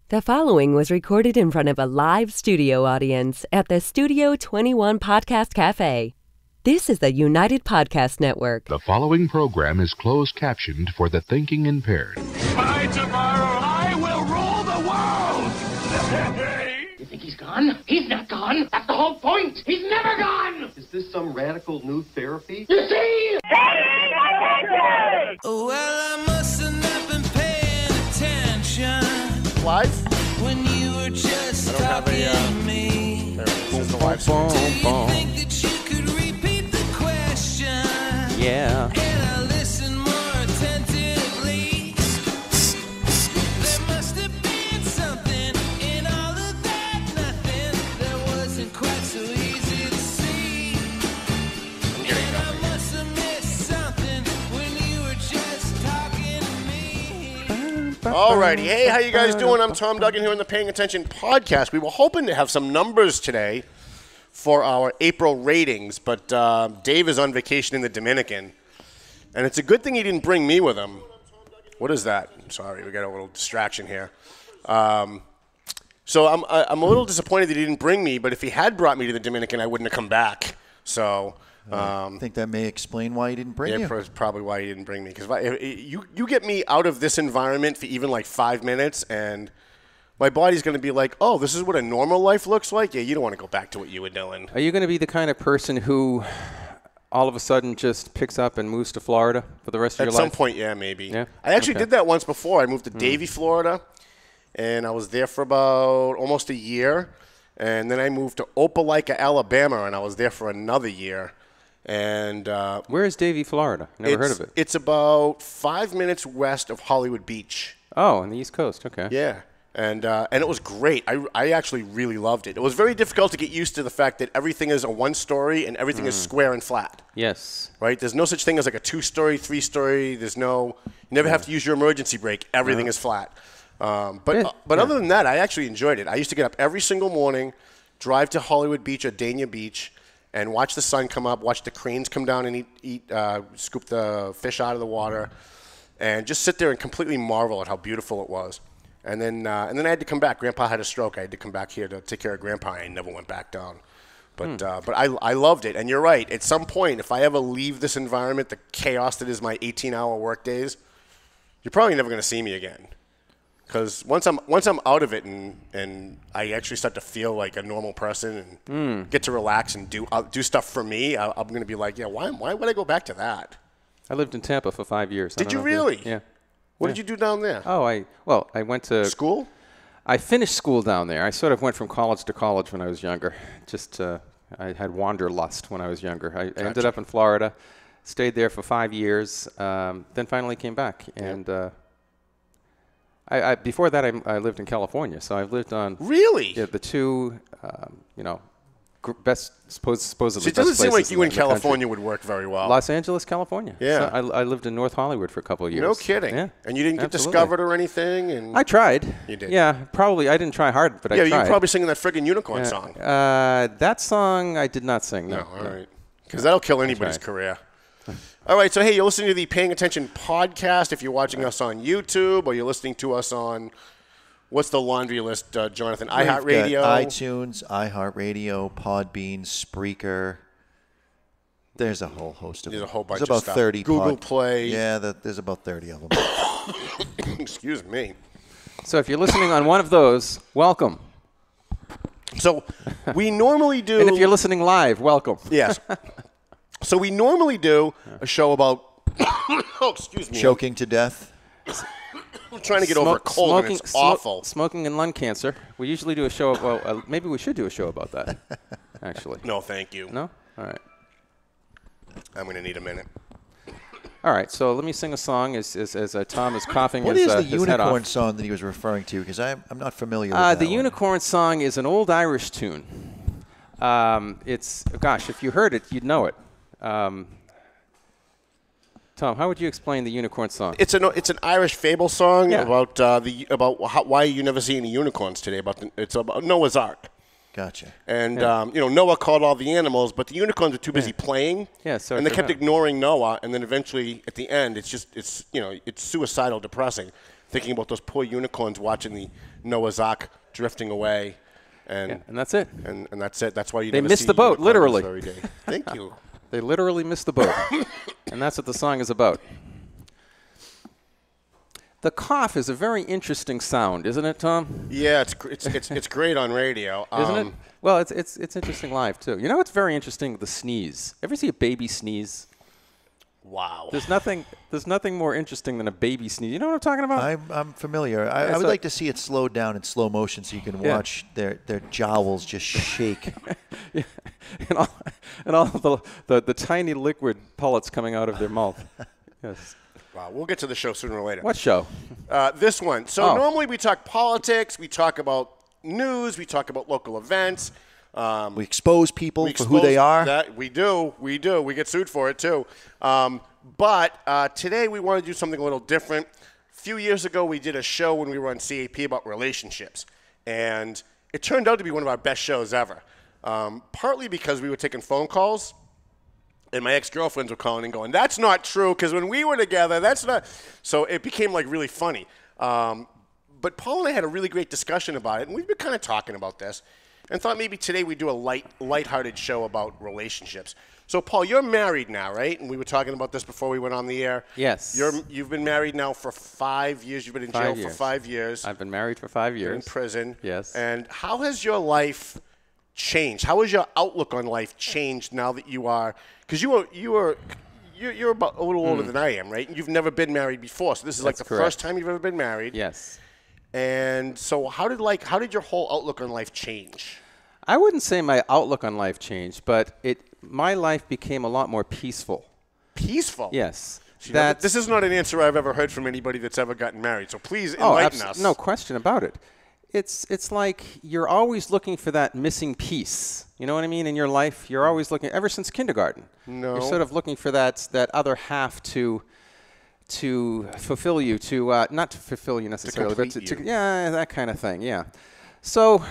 The following was recorded in front of a live studio audience at the Studio 21 Podcast Cafe. This is the United Podcast Network. The following program is closed captioned for the thinking impaired. By tomorrow, I will rule the world! You think he's gone? He's not gone. That's the whole point. He's never gone. Is this some radical new therapy? You see? Well, I must have not been paying attention Live? when you were just talking to me. This is the live stream. Do you think that you could repeat the question? Yeah. And I listen more attentively. There must have been something in all of that nothing that wasn't quite so easy to see. And I must have missed something when you were just talking to me. Alrighty. Hey, how you guys doing? I'm Tom Duggan here on the Paying Attention podcast. We were hoping to have some numbers today for our April ratings, but Dave is on vacation in the Dominican, and it's a good thing he didn't bring me with him. What is that? Sorry, we got a little distraction here. So I'm a little disappointed that he didn't bring me, but if he had brought me to the Dominican, I wouldn't have come back. So I think that may explain why he didn't bring you. that's probably why he didn't bring me. Because you get me out of this environment for even like 5 minutes, and my body's going to be like, oh, this is what a normal life looks like? Yeah, you don't want to go back to what you were doing. Are you going to be the kind of person who all of a sudden just picks up and moves to Florida for the rest of At your some life? point, yeah, maybe. Yeah? I actually Okay. did that once before. I moved to Davie, Florida, and I was there for about almost a year. And then I moved to Opelika, Alabama, and I was there for another year. And Where is Davie, Florida? Never heard of it. It's about 5 minutes west of Hollywood Beach. Oh, on the East Coast. Okay. Yeah. And it was great. I actually really loved it. It was very difficult to get used to the fact that everything is a one-story and everything is square and flat. Yes. Right? There's no such thing as like a 2-story, 3-story. You never have to use your emergency brake. Everything is flat. But other than that, I actually enjoyed it. I used to get up every single morning, drive to Hollywood Beach or Dania Beach, and watch the sun come up, watch the cranes come down and scoop the fish out of the water, and just sit there and completely marvel at how beautiful it was. And then I had to come back. Grandpa had a stroke. I had to come back here to take care of Grandpa. I never went back down. But I loved it. And you're right. At some point, if I ever leave this environment, the chaos that is my 18-hour work days, you're probably never going to see me again. Because once I'm out of it and I actually start to feel like a normal person and get to relax and do stuff for me, I'm going to be like, yeah, why would I go back to that? I lived in Tampa for 5 years. Did you really? Yeah. What did you do down there? Oh, I went to School? I finished school down there. I sort of went from college to college when I was younger. Just I had wanderlust when I was younger. I ended up in Florida, stayed there for 5 years, then finally came back. And I before that I lived in California, so I've lived on Really? the two supposedly See, it doesn't best seem like places you in the country. California would work very well. Los Angeles, California. Yeah. So I lived in North Hollywood for a couple of years. No kidding. Yeah. And you didn't get Absolutely. discovered or anything? And I tried. You did. Yeah, probably. I didn't try hard, but I tried. you were probably singing that friggin' unicorn song. That song I did not sing. No. All right. Because that'll kill anybody's right. career. All right. So, hey, you're listening to the Paying Attention podcast. If you're watching us on YouTube or you're listening to us on, what's the laundry list, Jonathan? We've iHeartRadio. got iTunes, iHeartRadio, Podbean, Spreaker. There's a whole host of them. There's a whole bunch There's of about stuff. 30. Google Play. Yeah, there's about 30 of them. Excuse me. So if you're listening on one of those, welcome. So, we normally do. And if you're listening live, welcome. Yes. So, we normally do a show about. Oh, excuse me. Choking to death. I'm trying to get over a cold, and it's awful. Smoking and lung cancer. We usually do a show. Well, maybe we should do a show about that, actually. No, thank you. No? All right. I'm going to need a minute. All right, so let me sing a song as Tom is coughing What his, is the his head unicorn off. song that he was referring to? Because I'm not familiar with that The one. Unicorn song is an old Irish tune. If you heard it, you'd know it. Tom, how would you explain the Unicorn song? It's an Irish fable song Yeah. about why you never see any unicorns today. It's about Noah's Ark. Gotcha. And Noah called all the animals, but the unicorns were too busy playing. Yeah, so and they I kept forgot. ignoring Noah. And then eventually, at the end, it's suicidal, depressing. thinking about those poor unicorns watching the Noah's Ark drifting away. And that's it. And that's it. That's why you They never missed see the boat, unicorns literally. every day. Thank you. They literally missed the boat. And that's what the song is about. The cough is a very interesting sound, isn't it, Tom? Yeah, it's great on radio. Isn't it? Well, it's interesting live, too. You know what's very interesting? The sneeze. Ever see a baby sneeze? Wow. There's nothing more interesting than a baby sneeze. You know what I'm talking about? I'm familiar. I would like to see it slowed down in slow motion so you can watch their jowls just shake. Yeah. And all the tiny liquid pellets coming out of their mouth. Yes. Wow, we'll get to the show sooner or later. What show? This one. So normally we talk politics, we talk about news, we talk about local events. We expose people for who they are. We do. We get sued for it, too. But today we want to do something a little different. A few years ago, we did a show when we were on CAP about relationships. And it turned out to be one of our best shows ever. Partly because we were taking phone calls, and my ex-girlfriends were calling and going, that's not true, because when we were together, that's not. So it became, like, really funny. But Paul and I had a really great discussion about it, and we've been kind of talking about this. And thought maybe today we'd do a lighthearted show about relationships. So, Paul, you're married now, right? And we were talking about this before we went on the air. Yes. You've been married now for 5 years. You've been in jail for 5 years. I've been married for 5 years. You're in prison. Yes. And how has your life changed? How has your outlook on life changed now that you are? Because you're about a little older than I am, right? And you've never been married before, so this is That's like the correct. first time you've ever been married. Yes. And so how did your whole outlook on life change? I wouldn't say my outlook on life changed, but my life became a lot more peaceful. Peaceful? Yes. See, this is not an answer I've ever heard from anybody that's ever gotten married. So please enlighten us. No question about it. It's like you're always looking for that missing piece. You know what I mean? In your life, you're always looking, ever since kindergarten. No. You're sort of looking for that other half to fulfill you, not to fulfill you necessarily, but yeah, that kind of thing, yeah. So,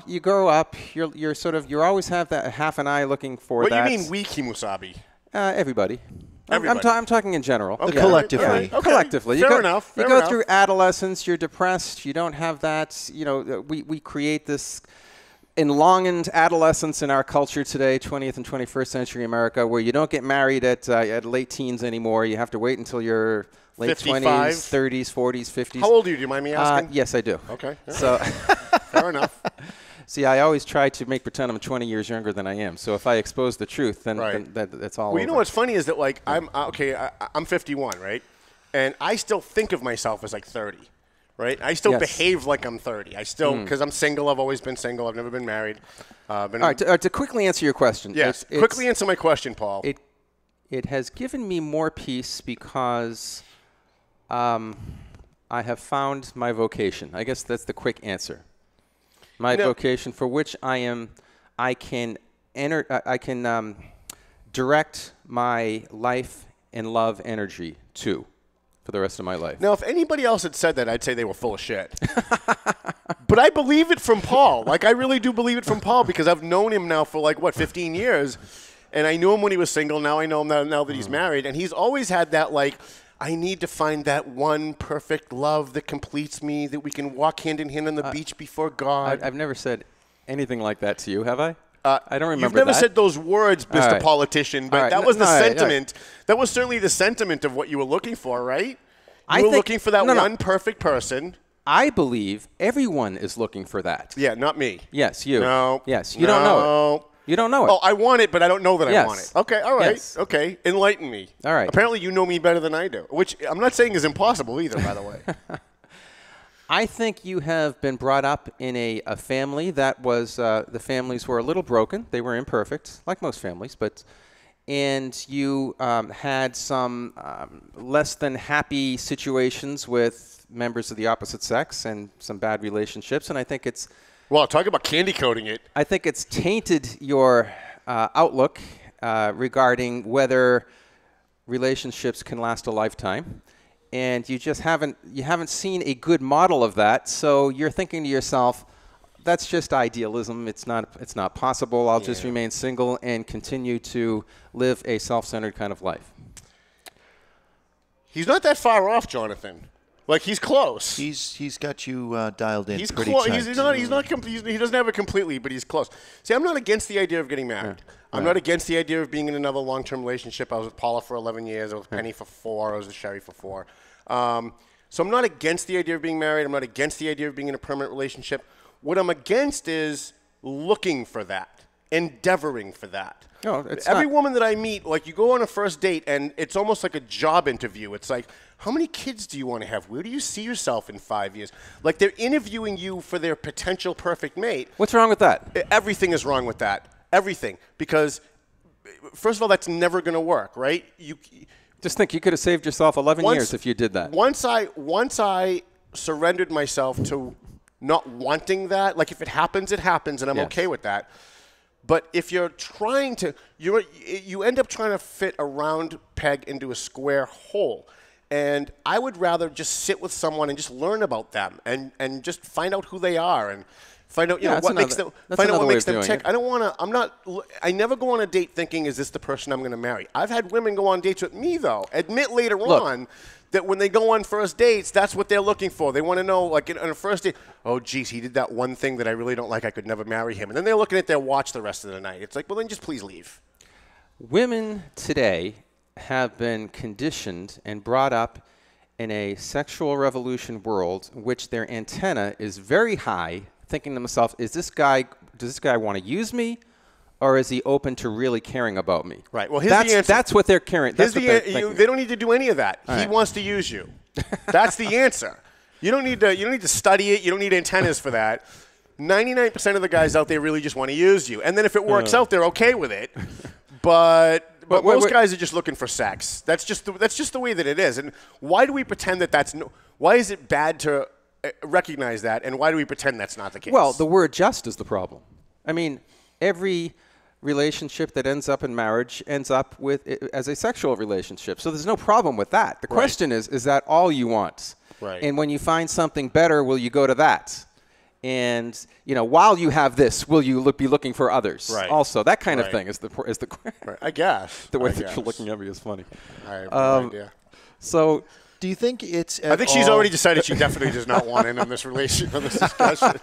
you grow up, you're always have that half an eye looking for that. What do you mean we, Kimusabi? Everybody. Everybody. I'm talking in general. Okay. Collectively. Yeah. Okay. Collectively. Fair enough. You go through adolescence, you're depressed, you don't have that, we create this enlonged adolescence in our culture today, 20th and 21st century America, where you don't get married at late teens anymore. You have to wait until you're late 55? 20s, 30s, 40s, 50s. How old are you? Do you mind me asking? Yes, I do. Okay. So, fair enough. See, I always try to make pretend I'm 20 years younger than I am. So if I expose the truth, then that's all. Well, you know what's funny is that I'm 51, right? And I still think of myself as like 30. Right? I still behave like I'm 30. I still, because I'm single. I've always been single. I've never been married. All right, to quickly answer your question. Yes, quickly answer my question, Paul. It has given me more peace because I have found my vocation. I guess that's the quick answer. My vocation, for which I can direct my life and love energy to. For the rest of my life. Now, if anybody else had said that, I'd say they were full of shit. But I believe it from Paul. Like, I really do believe it from Paul because I've known him now for, 15 years. And I knew him when he was single. Now I know him now that he's married. And he's always had that, I need to find that one perfect love that completes me, that we can walk hand in hand on the beach before God. I've never said anything like that to you, have I? I don't remember You've never said those words, Mr. Politician, but that was the sentiment. That was certainly the sentiment of what you were looking for, right? You were looking for that one perfect person. I believe everyone is looking for that. Yeah, not me. Yes, you. No. Yes, you don't know it. You don't know it. Oh, I want it, but I don't know that I want it. Okay, all right. Yes. Okay, enlighten me. All right. Apparently you know me better than I do, which I'm not saying is impossible either, by the way. I think you have been brought up in a family that was, the families were a little broken. They were imperfect, like most families, and you had some less than happy situations with members of the opposite sex and some bad relationships, and I think it's... Well, talk about candy coating it. I think it's tainted your outlook regarding whether relationships can last a lifetime. And you just haven't seen a good model of that, so you're thinking to yourself, that's just idealism. It's not possible. I'll just remain single and continue to live a self-centered kind of life. He's not that far off, Jonathan. Like he's close. He's got you dialed in. He's pretty close. tight. He doesn't have it completely, but he's close. See, I'm not against the idea of getting married. I'm not against the idea of being in another long-term relationship. I was with Paula for 11 years. I was with Penny for 4. I was with Sherry for 4. So I'm not against the idea of being married. I'm not against the idea of being in a permanent relationship. What I'm against is looking for that, endeavoring for that. No, it's Every not. woman that I meet, like you go on a first date and it's almost like a job interview. It's like, how many kids do you want to have? Where do you see yourself in 5 years? Like they're interviewing you for their potential perfect mate. What's wrong with that? Everything is wrong with that. Everything. Because, first of all, that's never going to work, right? Just think, you could have saved yourself 11 years if you did that. Once I surrendered myself to not wanting that, like if it happens, it happens, and I'm okay with that. But if you're trying to, you end up trying to fit a round peg into a square hole. And I would rather just sit with someone and just learn about them and just find out who they are and find out what makes them tick. I don't want to. I never go on a date thinking, is this the person I'm going to marry? I've had women go on dates with me though. Admit later on that when they go on first dates, that's what they're looking for. They want to know, like, on a first date, oh, geez, he did that one thing that I really don't like. I could never marry him. And then they're looking at their watch the rest of the night. It's like, well, then just please leave. Women today have been conditioned and brought up in a sexual revolution world in which their antenna is very high, thinking to themselves, does this guy want to use me? Or is he open to really caring about me? Right. Well, here's the answer. That's what they're caring. That's what they're thinking. They don't need to do any of that. He wants to use you. That's the answer. You don't need to study it. You don't need antennas for that. 99% of the guys out there really just want to use you. And then if it works out, they're okay with it. But most guys are just looking for sex. That's just the way that it is. And why do we pretend that why is it bad to recognize that? And why do we pretend that's not the case? Well, the word just is the problem. I mean, every relationship that ends up in marriage ends up with as a sexual relationship. So there's no problem with that. The question is that all you want? Right. And when you find something better, will you go to that? And, while you have this, will you be looking for others? Right. Also, that kind of thing is the right. I guess. The way that you're looking at me is funny. I have no idea. So do you think it's I think she's already decided she definitely does not want in on this discussion.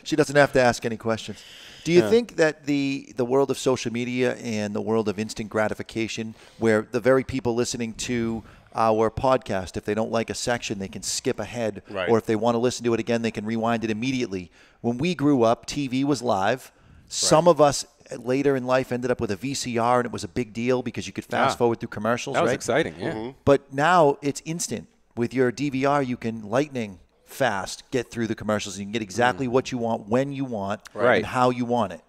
She doesn't have to ask any questions. Do you think that the world of social media and the world of instant gratification, where the very people listening to our podcast, if they don't like a section, they can skip ahead, or if they want to listen to it again, they can rewind it immediately. When we grew up, TV was live. Some of us later in life ended up with a VCR, and it was a big deal because you could fast forward through commercials. That was exciting, yeah. Mm-hmm. But now it's instant. With your DVR, you can lightning fast get through the commercials. You can get exactly what you want, when you want, and how you want it.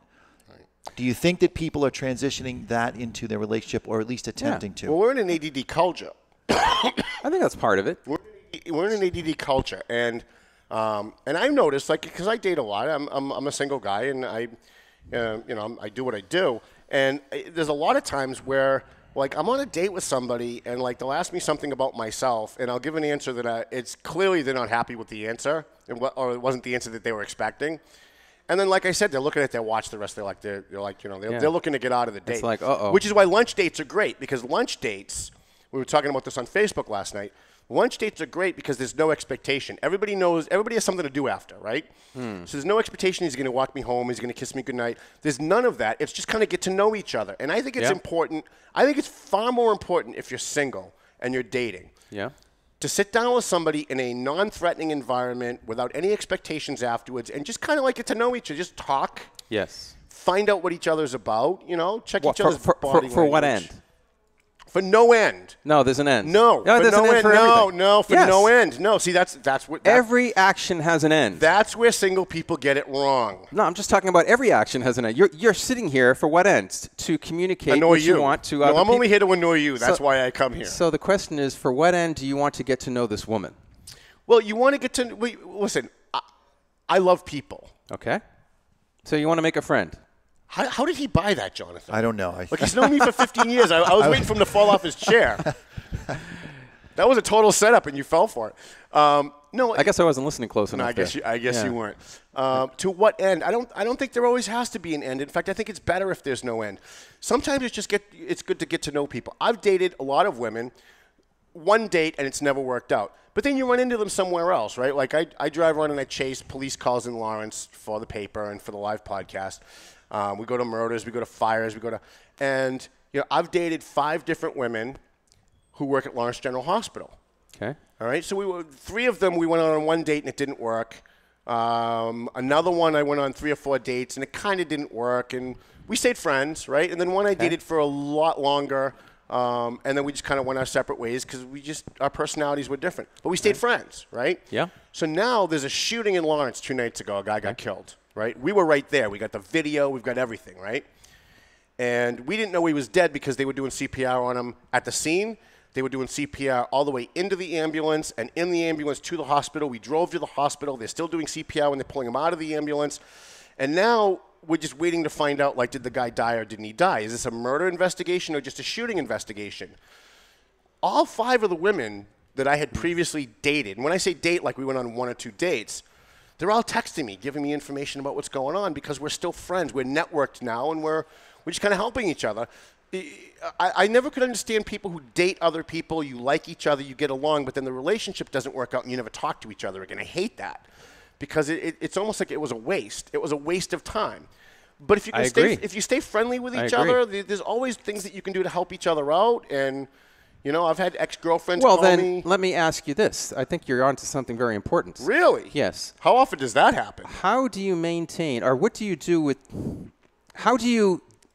Do you think that people are transitioning that into their relationship, or at least attempting to? Well, we're in an ADD culture. I think that's part of it. We're in an ADD culture, and I've noticed, like, because I date a lot. I'm a single guy, and I do what I do, and there's a lot of times where, like, I'm on a date with somebody, and like they'll ask me something about myself, and I'll give an answer that it's clearly they're not happy with the answer, or it wasn't the answer that they were expecting. And then, like I said, they're looking at their watch the rest of their they're looking to get out of the date. It's like, which is why lunch dates are great, because lunch dates. We were talking about this on Facebook last night. Lunch dates are great because there's no expectation. Everybody knows, everybody has something to do after, right? So there's no expectation he's going to walk me home, he's going to kiss me goodnight. There's none of that. It's just kind of get to know each other. And I think it's important. I think it's far more important if you're single and you're dating. Yeah. To sit down with somebody in a non-threatening environment without any expectations afterwards and just kind of like get to know each other. Just talk. Yes. Find out what each other's about, check each other's body language. For what end? For no end. No, there's an end. No, there's an end for everything. No end. No, see, that's what every action has an end. That's where single people get it wrong. No, I'm just talking about every action has an end. You're sitting here for what end? To communicate what you want to other people. I'm only here to annoy you. That's why I come here. So the question is, for what end do you want to get to know this woman? Well, you want to get to listen. I love people. Okay. So you want to make a friend. How did he buy that, Jonathan? I don't know. Like, he's known me for 15 years. I was waiting for him to fall off his chair. That was a total setup, and you fell for it. No, I guess I wasn't listening close enough. I guess you weren't. To what end? I don't think there always has to be an end. In fact, I think it's better if there's no end. Sometimes it's good to get to know people. I've dated a lot of women, one date, and it's never worked out. But then you run into them somewhere else, right? Like I drive around and I chase police calls in Lawrence for the paper and for the live podcast. We go to murders, we go to fires, and I've dated 5 different women who work at Lawrence General Hospital. Okay. All right, so 3 of them we went on one date and it didn't work. Another one I went on 3 or 4 dates and it kind of didn't work, and we stayed friends, right? And then one I dated for a lot longer. And then we just kind of went our separate ways because our personalities were different. But we stayed friends, right? Yeah. So now there's a shooting in Lawrence 2 nights ago. A guy got killed, right? We were right there. We got the video. We've got everything, right? And we didn't know he was dead because they were doing CPR on him at the scene. They were doing CPR all the way into the ambulance and in the ambulance to the hospital. We drove to the hospital. They're still doing CPR when they're pulling him out of the ambulance. And now we're just waiting to find out, like, did the guy die or didn't he die? Is this a murder investigation or just a shooting investigation? All 5 of the women that I had previously dated, and when I say date, like we went on 1 or 2 dates, they're all texting me, giving me information about what's going on because we're still friends. We're networked now, and we're just kind of helping each other. I never could understand people who date other people. You like each other, you get along, but then the relationship doesn't work out and you never talk to each other again. I hate that because it's almost like it was a waste. It was a waste of time. But if you can if you stay friendly with each other, there's always things that you can do to help each other out. And I've had ex-girlfriends call me. Well, then let me ask you this. I think you're onto something very important. Really? Yes. How often does that happen? How do you maintain, or what do you do with?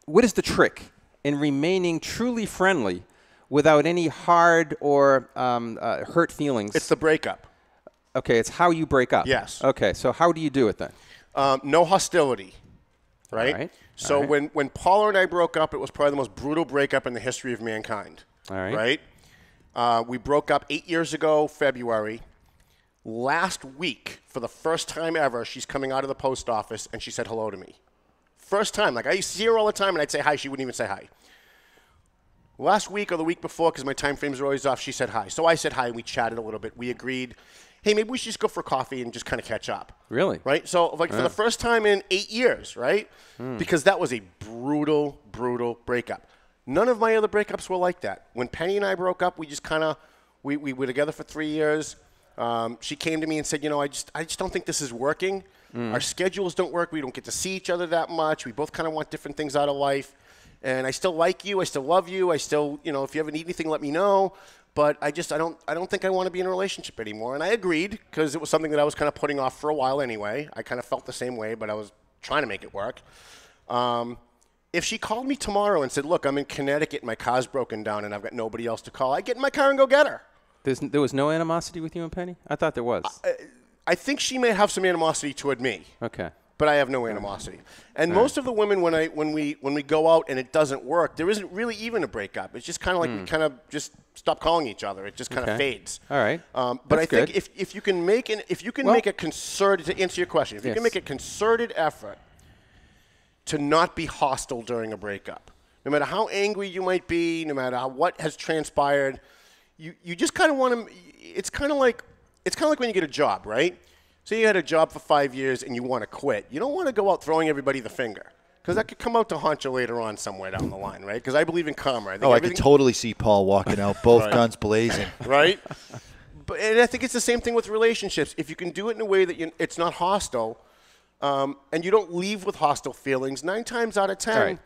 What is the trick in remaining truly friendly without any hard or hurt feelings? It's the breakup. Okay, it's how you break up. Yes. Okay, so how do you do it then? No hostility, right? All right. So All right. when Paula and I broke up, it was probably the most brutal breakup in the history of mankind. All right. Right? We broke up 8 years ago, February. Last week, for the first time ever, she's coming out of the post office, and she said hello to me. First time. Like, I used to see her all the time, and I'd say hi. She wouldn't even say hi. Last week or the week before, because my time frames are always off, she said hi. So I said hi, and we chatted a little bit. We agreed, hey, maybe we should just go for coffee and just kind of catch up. Really? Right? So, like, for the first time in 8 years, right? Because that was a brutal, brutal breakup. None of my other breakups were like that. When Penny and I broke up, we just kind of, we were together for 3 years. She came to me and said, I just don't think this is working. Our schedules don't work. We don't get to see each other that much. We both kind of want different things out of life. And I still like you. I still love you. I still, if you ever need anything, let me know. But I don't think I want to be in a relationship anymore. And I agreed because it was something that I was kind of putting off for a while anyway. I kind of felt the same way, but I was trying to make it work. If she called me tomorrow and said, look, I'm in Connecticut, my car's broken down, and I've got nobody else to call, I'd get in my car and go get her. There was no animosity with you and Penny? I thought there was. I think she may have some animosity toward me. Okay. But I have no animosity. And most of the women, when we go out and it doesn't work, there isn't really even a breakup. It's just kind of like we kind of just stop calling each other. It just kind of fades. All right. But That's I think good. if you can make make a concerted, to answer your question, if you can make a concerted effort to not be hostile during a breakup, no matter how angry you might be, no matter what has transpired, you just kind of want to. It's kind of like when you get a job, right? Say you had a job for 5 years and you want to quit. You don't want to go out throwing everybody the finger because that could come out to haunt you later on somewhere down the line, right? Because I believe in karma. I could totally see Paul walking out, both guns blazing. Right? And I think it's the same thing with relationships. If you can do it in a way that it's not hostile and you don't leave with hostile feelings, 9 times out of 10. All right.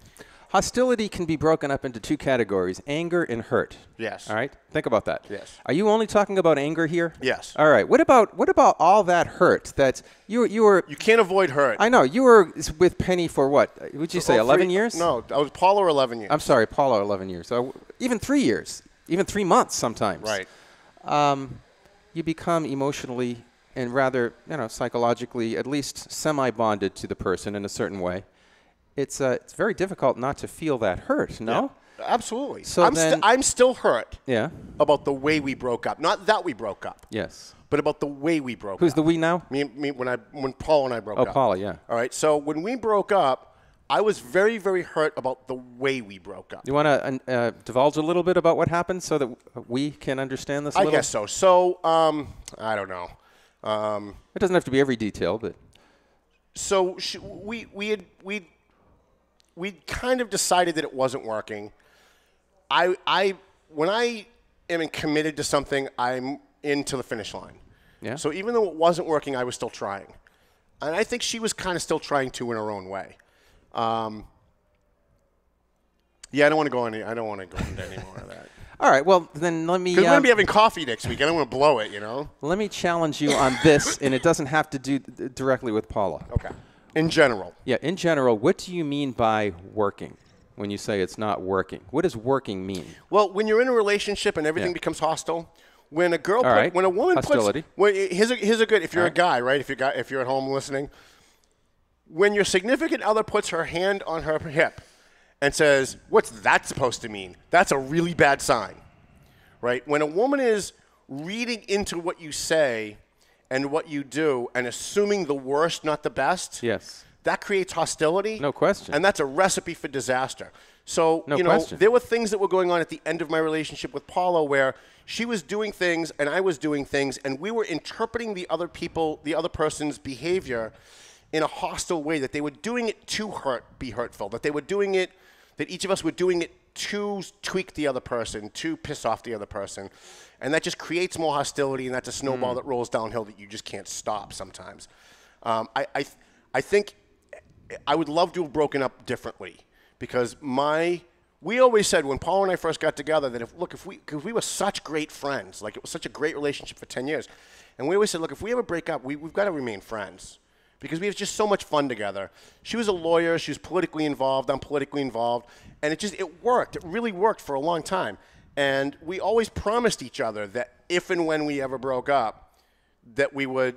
Hostility can be broken up into 2 categories, anger and hurt. Yes. All right? Think about that. Yes. Are you only talking about anger here? Yes. All right. What about all that hurt that you were... You can't avoid hurt. I know. You were with Penny for what? Would you say 11 years? No, I was Paula 11 years. I'm sorry, Paula 11 years. So even 3 years, even 3 months sometimes. Right. You become emotionally and rather, psychologically at least semi-bonded to the person in a certain way. It's very difficult not to feel that hurt, no? Yeah, absolutely. So I'm still hurt about the way we broke up. Not that we broke up. Yes. But about the way we broke up. Who's the we now? Me when Paul and I broke up. Oh, Paula, yeah. All right. So when we broke up, I was very, very hurt about the way we broke up. You want to divulge a little bit about what happened so that we can understand this a little? I guess so. So, I don't know. It doesn't have to be every detail, but... So we kind of decided that it wasn't working. When I am committed to something, I'm into the finish line. Yeah. So even though it wasn't working, I was still trying. And I think she was kind of still trying to in her own way. Yeah, I don't want to go into any more of that. All right, well, then let me... Because we're going to be having coffee next week. I don't want to blow it, you know? Let me challenge you on this, and it doesn't have to do directly with Paula. Okay. In general. Yeah, in general, what do you mean by working when you say it's not working? What does working mean? Well, when you're in a relationship and everything becomes hostile, when a girl, when a woman hostility. here's a good. If you're a guy, right? If you're at home listening, when your significant other puts her hand on her hip and says, "What's that supposed to mean?" That's a really bad sign, right? When a woman is reading into what you say and what you do and assuming the worst, not the best. Yes. That creates hostility. No question. And that's a recipe for disaster. So, No question. there were things that were going on at the end of my relationship with Paula where she was doing things and I was doing things, and we were interpreting the other person's behavior in a hostile way, that they were doing it to be hurtful, that they were doing it, that each of us were doing it to tweak the other person, to piss off the other person. And that just creates more hostility, and that's a snowball that rolls downhill that you just can't stop sometimes. I think I would love to have broken up differently, because we always said when Paul and I first got together that because we were such great friends, like it was such a great relationship for 10 years, and we always said, look, if we ever break up, we've got to remain friends, because we have just so much fun together. She was a lawyer, she was politically involved, I'm politically involved, and it worked. It really worked for a long time. And we always promised each other that if and when we ever broke up, that we would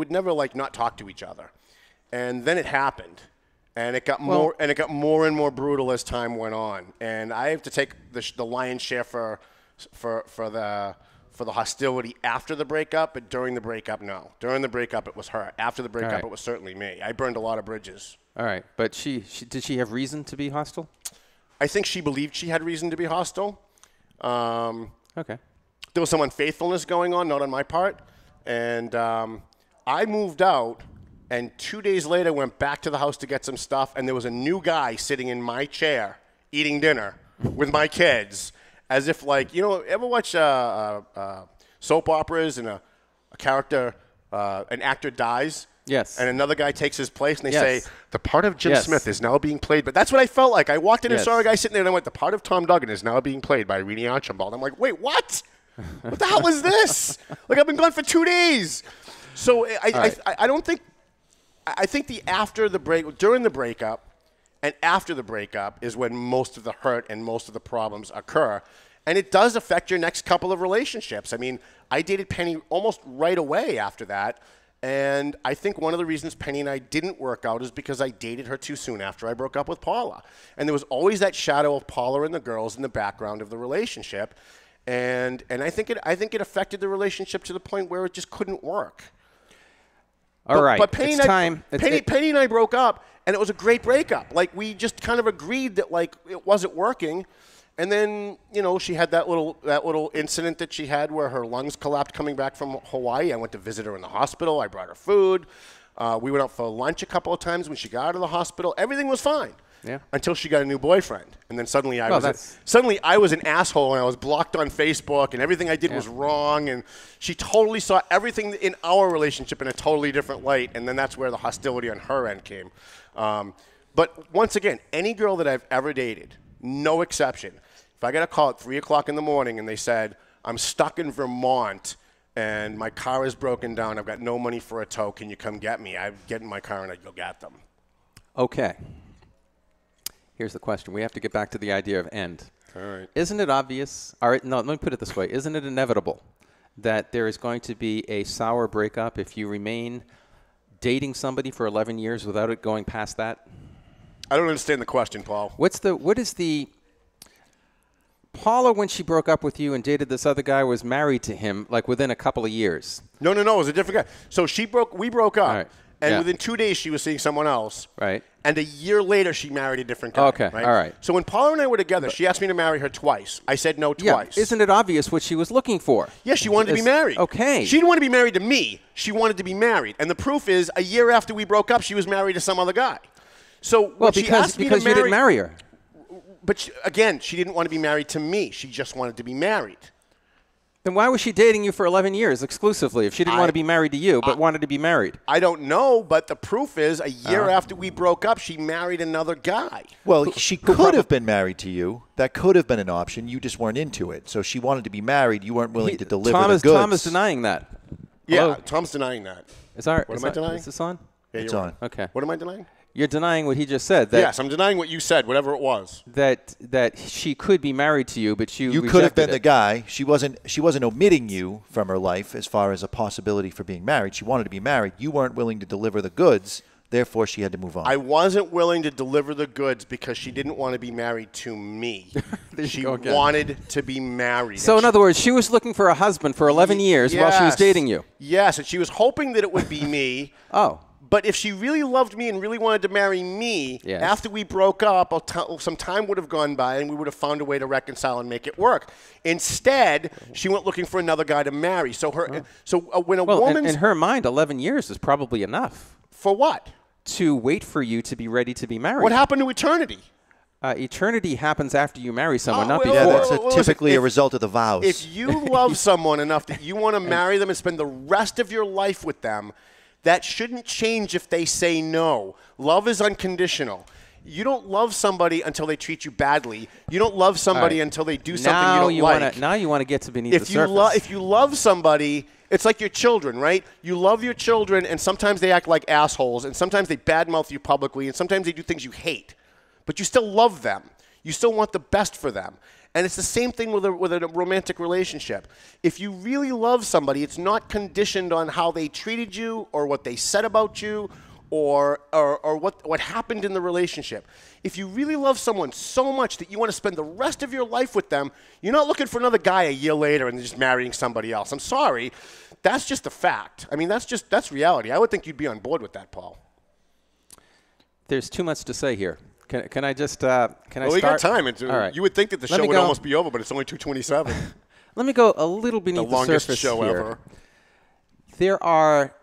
never not talk to each other. And then it happened, and it got more and more brutal as time went on. And I have to take the lion's share for the hostility after the breakup, but during the breakup, no. During the breakup, it was her. After the breakup, It was certainly me. I burned a lot of bridges. All right, but did she have reason to be hostile? I think she believed she had reason to be hostile. Okay. There was some unfaithfulness going on, not on my part. And I moved out, and 2 days later went back to the house to get some stuff, and there was a new guy sitting in my chair eating dinner with my kids, as if ever watch soap operas and a character, an actor dies? Yes. And another guy takes his place, and they say, the part of Jim Smith is now being played. But that's what I felt like. I walked in and saw a guy sitting there, and I went, the part of Tom Duggan is now being played by Rini Archibald. I'm like, wait, what? What the hell is this? I've been gone for 2 days. So I don't think – I think during the breakup and after the breakup is when most of the hurt and most of the problems occur. And it does affect your next couple of relationships. I mean, I dated Penny almost right away after that. And I think one of the reasons Penny and I didn't work out is because I dated her too soon after I broke up with Paula. And there was always that shadow of Paula and the girls in the background of the relationship. And I think it affected the relationship to the point where it just couldn't work. All right, but Penny it's time. Penny and I broke up, and it was a great breakup. We just kind of agreed that it wasn't working. And then, she had that little incident that she had where her lungs collapsed coming back from Hawaii. I went to visit her in the hospital. I brought her food. We went out for lunch a couple of times when she got out of the hospital. Everything was fine. Yeah. Until she got a new boyfriend. And then suddenly I was an asshole, and I was blocked on Facebook, and everything I did was wrong. And she totally saw everything in our relationship in a totally different light. And then that's where the hostility on her end came. But once again, any girl that I've ever dated, no exception, if I got a call at 3 o'clock in the morning and they said, I'm stuck in Vermont and my car is broken down, I've got no money for a tow, can you come get me? I'd get in my car and I'd go get them. Okay. Here's the question. We have to get back to the idea of end. All right. Isn't it obvious? All right, no, let me put it this way. Isn't it inevitable that there is going to be a sour breakup if you remain dating somebody for 11 years without it going past that? I don't understand the question, Paul. What is the Paula, when she broke up with you and dated this other guy, was married to him within a couple of years. No, it was a different guy. So we broke up. Right. And within 2 days, she was seeing someone else. Right. And a year later, she married a different guy. Okay, right? all right. So when Paula and I were together, she asked me to marry her twice. I said no twice. Yeah. Isn't it obvious what she was looking for? Yeah, she wanted to be married. Okay. She didn't want to be married to me. She wanted to be married. And the proof is, a year after we broke up, she was married to some other guy. So because you didn't marry her. But again, she didn't want to be married to me. She just wanted to be married. Then why was she dating you for 11 years exclusively if she didn't want to be married to you but wanted to be married? I don't know, but the proof is a year after we broke up, she married another guy. Well, she could have been married to you. That could have been an option. You just weren't into it. So she wanted to be married. You weren't willing to deliver the goods. Tom is denying that. Yeah, Hello? Tom's denying that. What am I denying? Is this on? Yeah, It's you're on. right. Okay. What am I denying? You're denying what he just said. That, Yes, I'm denying what you said, whatever it was. That she could be married to you, but you could have been rejected the it. guy. She wasn't omitting you from her life as far as a possibility for being married. She wanted to be married. You weren't willing to deliver the goods. Therefore, she had to move on. I wasn't willing to deliver the goods because she didn't want to be married to me. She go again. wanted to be married. So, And in other words, she was looking for a husband for 11 years while she was Yes. dating you. Yes, and she was hoping that it would be me. Oh. But if she really loved me and really wanted to marry me, Yes. after we broke up, some time would have gone by and we would have found a way to reconcile and make it work. Instead, she went looking for another guy to marry. So when a Well, woman's in her mind, 11 years is probably enough for what? to wait for you to be ready to be married. What happened to eternity? Eternity happens after you marry someone, not well, before. yeah, that's listen, typically a if- result of the vows. If you love someone enough that you want to marry them and spend the rest of your life with them, that shouldn't change if they say no. Love is unconditional. You don't love somebody until they treat you badly. You don't love somebody All right. until they do something now you don't like. Now you want to get to beneath If the you surface. if you love somebody, it's like your children, right? You love your children, and sometimes they act like assholes, and sometimes they badmouth you publicly, and sometimes they do things you hate. But you still love them. You still want the best for them. And it's the same thing with a romantic relationship. If you really love somebody, it's not conditioned on how they treated you or what they said about you or what happened in the relationship. If you really love someone so much that you want to spend the rest of your life with them, you're not looking for another guy a year later and just marrying somebody else. I'm sorry. That's just a fact. I mean, that's reality. I would think you'd be on board with that, Paul. There's too much to say here. Can I just can I Well, we got start? time. All right. You would think that the Let show me would go. almost be over, but it's only 2:27. Let me go a little beneath The the longest surface show here. ever. There are.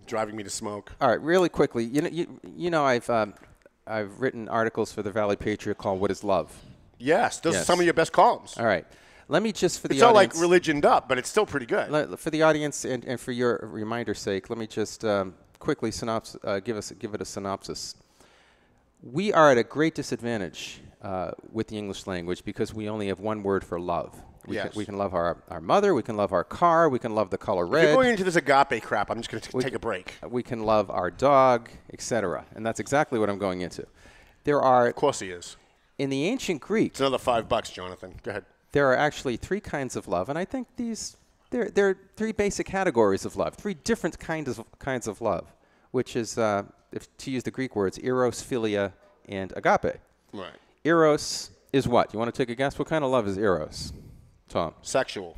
Driving me to smoke. All right, really quickly. You know I've written articles for the Valley Patriot called "What Is Love." Yes, those are Yes. some of your best columns. All right. Let me just for the It's all like audience. religioned up, but it's still pretty good. For the audience and for your reminder's sake, let me just quickly give it a synopsis. We are at a great disadvantage with the English language because we only have one word for love. We can love our mother, we can love our car, we can love the color If red. you're going into this agape crap, I'm just going to take a break. We can love our dog, etc. And that's exactly what I'm going into. There are, Of course he is. in the ancient Greek, It's another $5, Jonathan. Go ahead. there are actually three kinds of love, and I think there are three basic categories of love, three different kinds of love, which is, to use the Greek words, eros, philia, and agape. Right. Eros is what? You want to take a guess? What kind of love is eros, Tom? Sexual.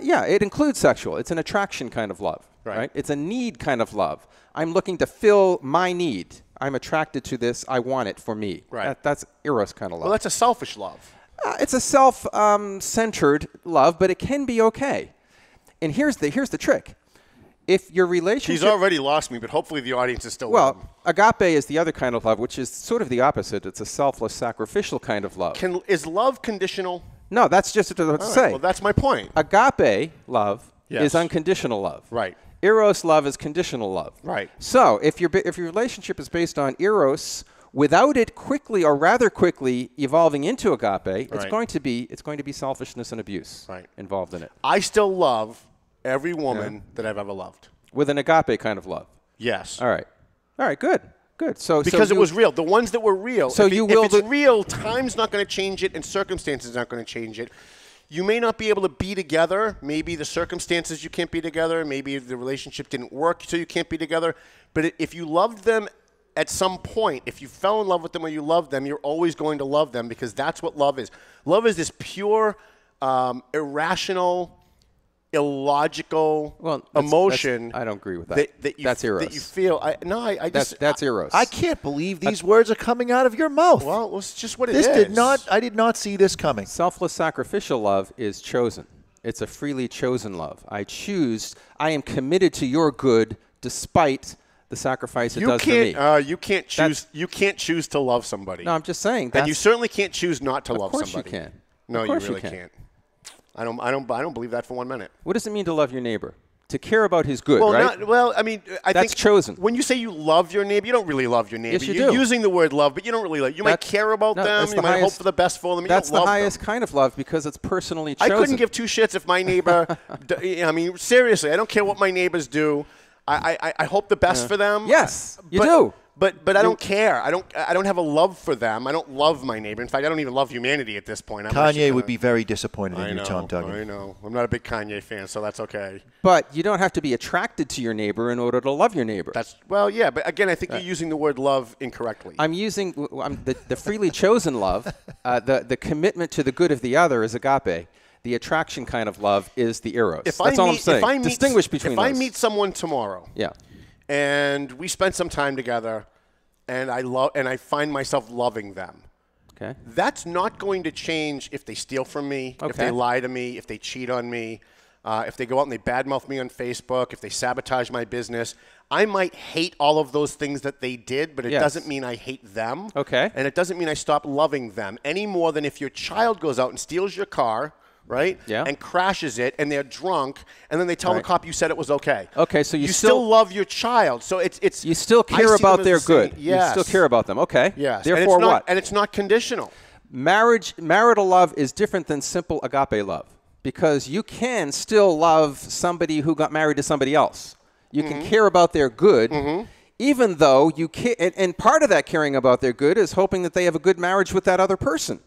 Yeah, it includes sexual. It's an attraction kind of love, Right. It's a need kind of love. I'm looking to fill my need. I'm attracted to this. I want it for me. Right. That's eros kind of love. Well, that's a selfish love. It's a self-centered love, but it can be okay. And here's the trick. If your relationship... He's already lost me, but hopefully the audience is still with Well, him. agape is the other kind of love, which is sort of the opposite. It's a selfless, sacrificial kind of love. Is love conditional? No, that's just what I was All to right, say. well, that's my point. Agape love Yes. is unconditional love. Right. Eros love is conditional love. Right. So if your relationship is based on eros, without it quickly or rather quickly evolving into agape, it's Right. going to be selfishness and abuse involved in it. I still love every woman that I've ever loved. With an agape kind of love. Yes. All right. Good. So Because it you- was real. The ones that were real. So if you if will it's do- real, time's not going to change it, and circumstances aren't going to change it. You may not be able to be together. Maybe the circumstances you can't be together. Maybe the relationship didn't work, so you can't be together. But if you loved them at some point, if you fell in love with them or you loved them, you're always going to love them because that's what love is. Love is this pure, irrational, illogical emotion. I don't agree with that. That's eros. That you feel. That's eros. I can't believe these words are coming out of your mouth. Well, it's just what it is. I did not see this coming. Selfless sacrificial love is chosen. It's a freely chosen love. I am committed to your good despite the sacrifice it does for me. You can't choose. You can't choose to love somebody. No, I'm just saying. And you certainly can't choose not to love Of course somebody. you can. No, Of course you really can. can't. I don't believe that for 1 minute. What does it mean to love your neighbor? To care about his good, Well, right? I mean, I That's think chosen. When you say you love your neighbor, you don't really love your neighbor. Yes, you You're do. using the word love, but you don't really love. You might care about them. You might hope for the best for them. You That's don't love the highest them. kind of love because it's personally chosen. I couldn't give two shits if my neighbor. I mean, seriously, I don't care what my neighbors do. I hope the best for them. Yes, you do. But I don't care. I don't have a love for them. I don't love my neighbor. In fact, I don't even love humanity at this point. Kanye would be very disappointed in you, Tom Duggan. I know. I'm not a big Kanye fan, so that's okay. But you don't have to be attracted to your neighbor in order to love your neighbor. Yeah. But again, I think you're using the word love incorrectly. I'm using the freely chosen love. The commitment to the good of the other is agape. The attraction kind of love is the eros. That's all I'm saying. Distinguish between those. If I meet someone tomorrow, and we spend some time together, and I find myself loving them. Okay. That's not going to change if they steal from me, if they lie to me, if they cheat on me, if they go out and they badmouth me on Facebook, if they sabotage my business. I might hate all of those things that they did, but it doesn't mean I hate them. Okay. And it doesn't mean I stop loving them any more than if your child goes out and steals your car, right? Yeah. And crashes it, and they're drunk, and then they tell the cop you said it was okay. Okay, so you still love your child. So it's you still care about their good. Yes. You still care about them. Okay. Yes. Therefore, what? And it's not conditional. Marital love is different than simple agape love because you can still love somebody who got married to somebody else. You can care about their good. Even though you care, and part of that caring about their good is hoping that they have a good marriage with that other person.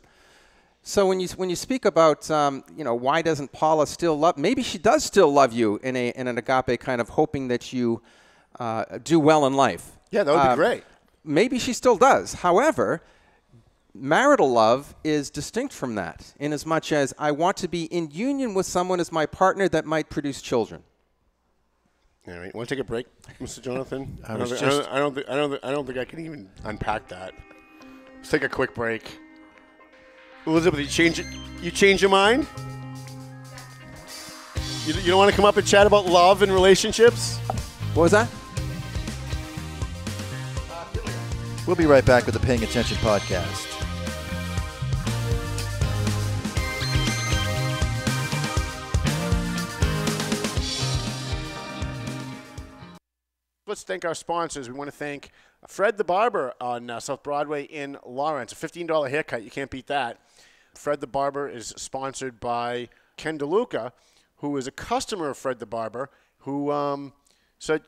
So when you speak about why doesn't Paula still love? Maybe she does still love you in an agape kind of hoping that you do well in life. Yeah, that would be great. Maybe she still does. However, marital love is distinct from that in as much as I want to be in union with someone as my partner that might produce children. All right, want to take a break, Mr. Jonathan? I don't think I can even unpack that. Let's take a quick break. Elizabeth, you change your mind? You don't want to come up and chat about love and relationships? What was that? We'll be right back with the Paying Attention podcast. Let's thank our sponsors. We want to thank Fred the Barber on South Broadway in Lawrence. A $15 haircut. You can't beat that. Fred the Barber is sponsored by Ken DeLuca, who is a customer of Fred the Barber, who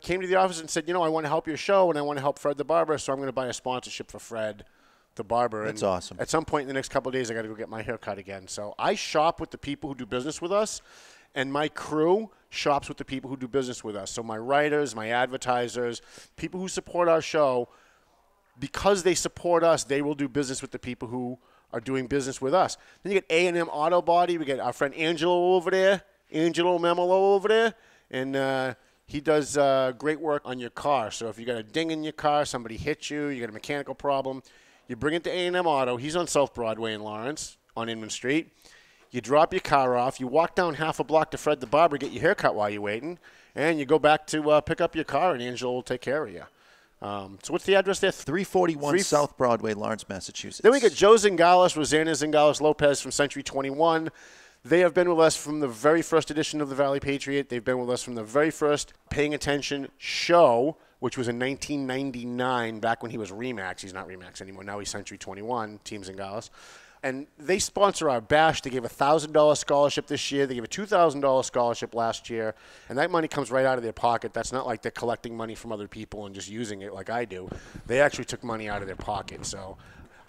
came to the office and said, I want to help your show and I want to help Fred the Barber, so I'm going to buy a sponsorship for Fred the Barber. That's and awesome. At some point in the next couple of days, I got to go get my hair cut again. So I shop with the people who do business with us, and my crew shops with the people who do business with us. So my writers, my advertisers, people who support our show, because they support us, they will do business with the people who are doing business with us. Then you get A&M Auto Body. We get our friend Angelo over there, Angelo Memolo over there, and he does great work on your car. So if you got a ding in your car, somebody hit you, you got a mechanical problem, you bring it to A&M Auto. He's on South Broadway in Lawrence on Inman Street. You drop your car off, you walk down half a block to Fred the Barber, get your hair cut while you're waiting, and you go back to pick up your car, and Angelo will take care of you. So what's the address there? 341 South Broadway, Lawrence, Massachusetts. Then we got Joe Zingales, Rosanna Zingales-Lopez from Century 21. They have been with us from the very first edition of the Valley Patriot. They've been with us from the very first Paying Attention show, which was in 1999, back when he was Remax. He's not Remax anymore. Now he's Century 21, Team Zingales. And they sponsor our bash. They gave a $1,000 scholarship this year. They gave a $2,000 scholarship last year. And that money comes right out of their pocket. That's not like they're collecting money from other people and just using it like I do. They actually took money out of their pocket. So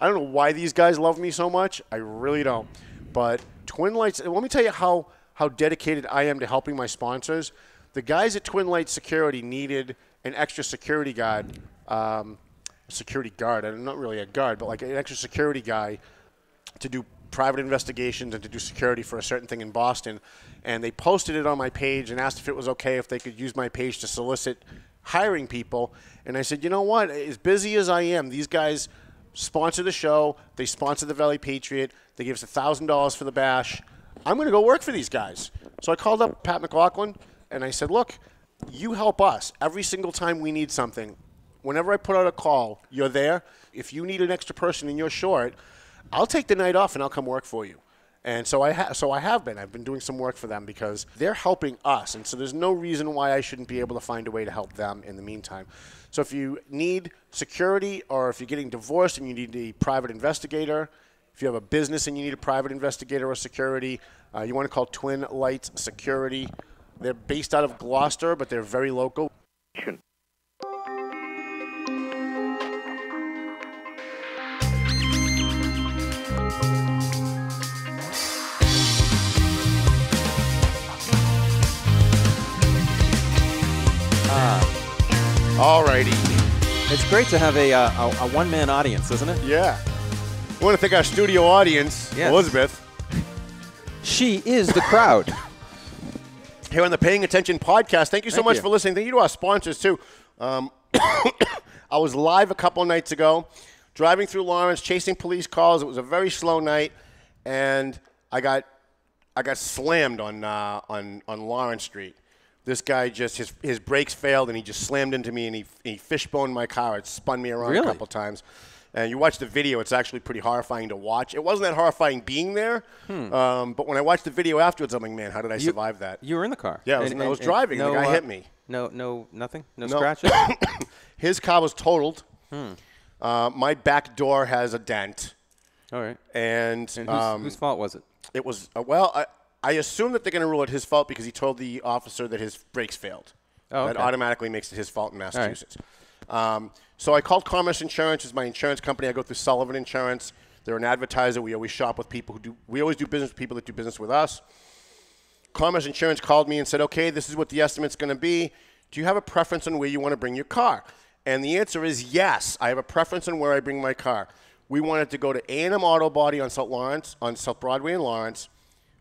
I don't know why these guys love me so much. I really don't. But Twin Lights, let me tell you how dedicated I am to helping my sponsors. The guys at Twin Lights Security needed an extra security guard. I'm not really a guard, but like an extra security guy to do private investigations and to do security for a certain thing in Boston. And they posted it on my page and asked if it was okay if they could use my page to solicit hiring people. And I said, you know what? As busy as I am, these guys sponsor the show. They sponsor the Valley Patriot. They give us $1,000 for the bash. I'm going to go work for these guys. So I called up Pat McLaughlin, and I said, look, you help us every single time we need something. Whenever I put out a call, you're there. If you need an extra person and you're short, I'll take the night off and I'll come work for you. And so I have been. I've been doing some work for them because they're helping us. And so there's no reason why I shouldn't be able to find a way to help them in the meantime. So if you need security, or if you're getting divorced and you need a private investigator, if you have a business and you need a private investigator or security, you want to call Twin Lights Security. They're based out of Gloucester, but they're very local. Alrighty. It's great to have a one-man audience, isn't it? Yeah. I want to thank our studio audience, Yes. Elizabeth. She is the crowd. Here on the Paying Attention podcast. Thank you so Thank much you. for listening. Thank you to our sponsors, too. I was live a couple nights ago, driving through Lawrence, chasing police calls. It was a very slow night, and I got slammed on Lawrence Street. This guy just, his brakes failed, and he just slammed into me, and he fishboned my car. It spun me around a Really? couple times. And you watch the video, it's actually pretty horrifying to watch. It wasn't that horrifying being there, but when I watched the video afterwards, I'm like, man, how did I survive that? You were in the car. Yeah, I was driving, and the guy hit me. Nothing? No scratches? His car was totaled. My back door has a dent. All right. And whose fault was it? It was, I assume that they're going to rule it his fault because he told the officer that his brakes failed. Oh, That okay. automatically makes it his fault in Massachusetts. So I called Commerce Insurance. It's my insurance company. I go through Sullivan Insurance. They're an advertiser. We always shop with people we always do business with people that do business with us. Commerce Insurance called me and said, okay, this is what the estimate's going to be. Do you have a preference on where you want to bring your car? And the answer is yes. I have a preference on where I bring my car. We wanted to go to A&M Auto Body on South Broadway in Lawrence,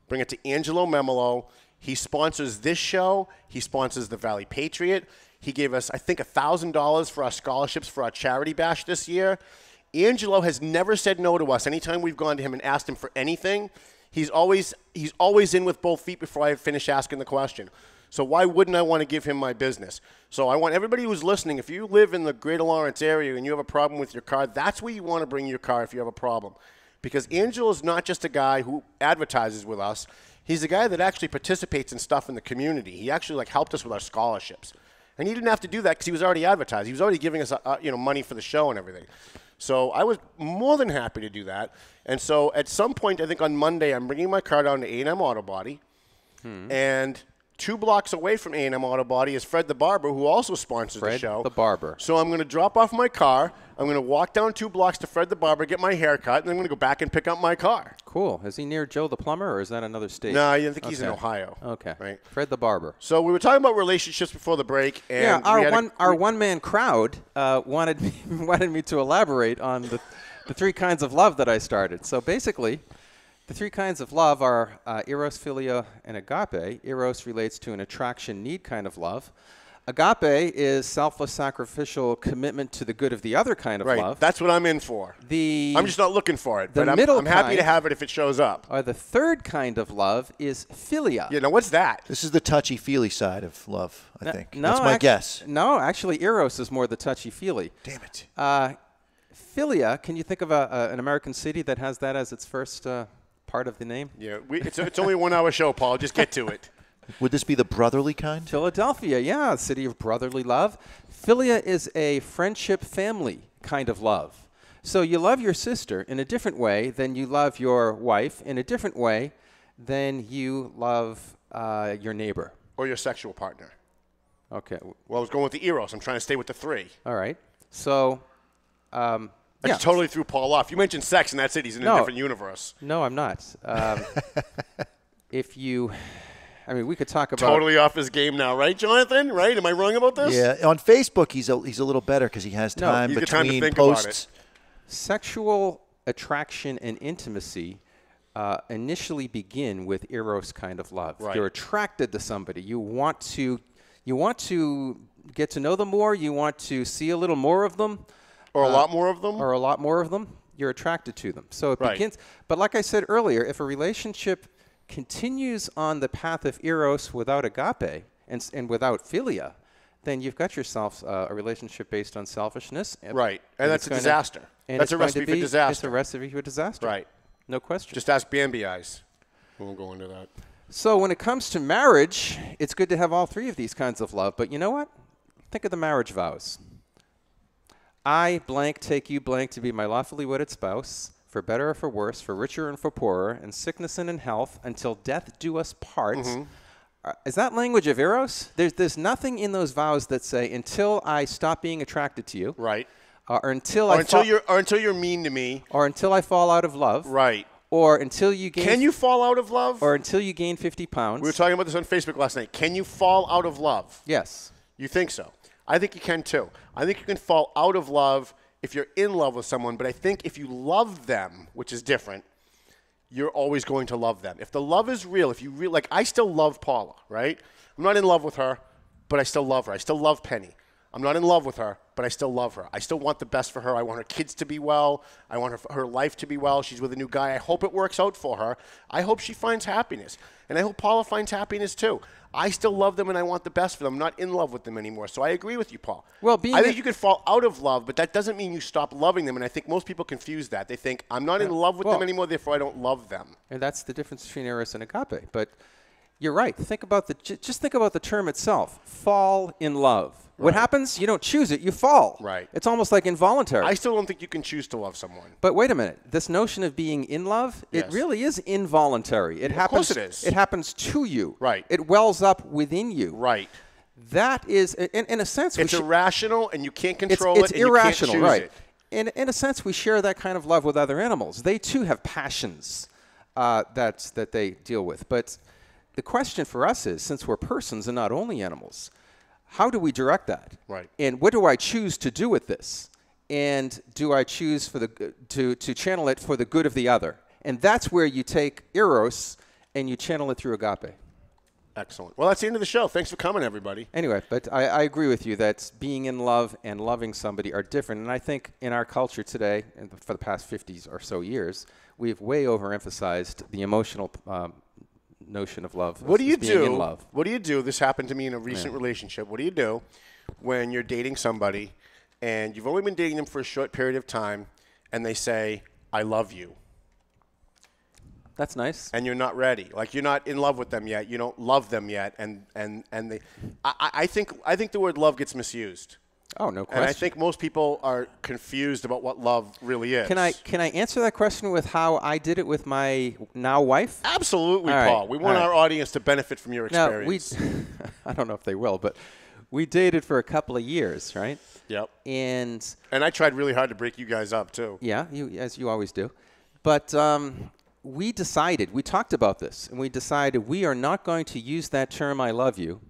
bring it to Angelo Memolo. He sponsors this show. He sponsors the Valley Patriot. He gave us, I think, $1,000 for our scholarships for our charity bash this year. Angelo has never said no to us. Anytime we've gone to him and asked him for anything, he's always in with both feet before I finish asking the question. So why wouldn't I want to give him my business? So I want everybody who's listening, if you live in the Greater Lawrence area and you have a problem with your car, that's where you want to bring your car if you have a problem. Because Angelo is not just a guy who advertises with us. He's a guy that actually participates in stuff in the community. He actually helped us with our scholarships. And he didn't have to do that because he was already advertised. He was already giving us money for the show and everything. So I was more than happy to do that. And so at some point, I think on Monday, I'm bringing my car down to A&M Auto Body. And 2 blocks away from A&M Auto Body is Fred the Barber, who also sponsors the show. Fred the Barber. So I'm going to drop off my car. I'm going to walk down 2 blocks to Fred the Barber, get my hair cut, and then I'm going to go back and pick up my car. Cool. Is he near Joe the Plumber, or is that another state? No, I think he's in Ohio. Okay. Right. Fred the Barber. So we were talking about relationships before the break. And our one-man crowd wanted me to elaborate on the 3 kinds of love that I started. So basically, the 3 kinds of love are eros, philia, and agape. Eros relates to an attraction, need kind of love. Agape is selfless, sacrificial commitment to the good of the other kind of love. That's what I'm in for. I'm just not looking for it, but I'm happy to have it if it shows up. Or the 3rd kind of love is philia. Yeah, now what's that? This is the touchy-feely side of love, I think. That's my guess. No, actually, eros is more the touchy-feely. Damn it. Philia, can you think of an American city that has that as its first part of the name? Yeah, it's only a 1-hour show, Paul. Just get to it. Would this be the brotherly kind? Philadelphia, yeah, city of brotherly love. Philia is a friendship family kind of love. So you love your sister in a different way than you love your wife, in a different way than you love your neighbor. Or your sexual partner. Okay. Well, I was going with the eros. I'm trying to stay with the 3. All right. So, I just totally threw Paul off. You mentioned sex, and that's it. He's in a different universe. No, I'm not. We could talk about totally off his game now, right, Jonathan? Right? Am I wrong about this? Yeah. On Facebook, he's a little better because he has time between posts. Sexual attraction and intimacy initially begin with eros kind of love. Right. You're attracted to somebody. You want to get to know them more. You want to see a little more of them. Or a lot more of them? Or a lot more of them. You're attracted to them. So it begins. But like I said earlier, if a relationship continues on the path of eros without agape and without philia, then you've got yourself a relationship based on selfishness. Right. And that's a disaster. That's a recipe for disaster. It's a recipe for disaster. Right. No question. Just ask Bambi Eyes. We won't go into that. So when it comes to marriage, it's good to have all three of these kinds of love. But you know what? Think of the marriage vows. I blank take you blank to be my lawfully wedded spouse, for better or for worse, for richer and for poorer, in sickness and in health, until death do us part. Is that language of eros? There's nothing in those vows that say, until I stop being attracted to you. Right. Or until you're mean to me. Or until I fall out of love. Right. Or until you gain. Can you fall out of love? Or until you gain 50 pounds. We were talking about this on Facebook last night. Can you fall out of love? Yes. You think so? I think you can too. I think you can fall out of love if you're in love with someone, but I think if you love them, which is different, you're always going to love them. If the love is real, if you like, I still love Paula, right? I'm not in love with her, but I still love her. I still love Penny. I'm not in love with her, but I still love her. I still want the best for her. I want her kids to be well. I want her life to be well. She's with a new guy. I hope it works out for her. I hope she finds happiness. And I hope Paula finds happiness too. I still love them and I want the best for them. I'm not in love with them anymore. So I agree with you, Paul. Well, I think you could fall out of love, but that doesn't mean you stop loving them. And I think most people confuse that. They think, I'm not in love with them anymore, therefore I don't love them. And that's the difference between eros and agape. But you're right. Just think about the term itself. Fall in love. Right. What happens? You don't choose it. You fall. Right. It's almost like involuntary. I still don't think you can choose to love someone. But wait a minute. This notion of being in love, yes. it really is involuntary. It happens. Of course it is. It happens to you. Right. It wells up within you. Right. That is, in a sense, it's irrational, and you can't control it's it. It's irrational, you can't choose right? it. In a sense, we share that kind of love with other animals. They too have passions that they deal with. But the question for us is, since we're persons and not only animals, how do we direct that? Right. And what do I choose to do with this? And do I choose for to channel it for the good of the other? And that's where you take eros and you channel it through agape. Excellent. Well, that's the end of the show. Thanks for coming, everybody. Anyway, but I agree with you that being in love and loving somebody are different. And I think in our culture today, and for the past 50 or so years, we've way overemphasized the emotional notion of love. What do you being do? In love. What do you do? This happened to me in a recent relationship. What do you do when you're dating somebody and you've only been dating them for a short period of time and they say, I love you? That's nice. And you're not ready. Like, you're not in love with them yet. You don't love them yet. And they, I think the word love gets misused. Oh, no question. And I think most people are confused about what love really is. Can I answer that question with how I did it with my now wife? Absolutely, All Paul. right. We want our audience to benefit from your experience. Now, I don't know if they will, but we dated for a couple of years, right? Yep. And I tried really hard to break you guys up, too. Yeah, as you always do. But we talked about this, and we decided we are not going to use that term, I love you,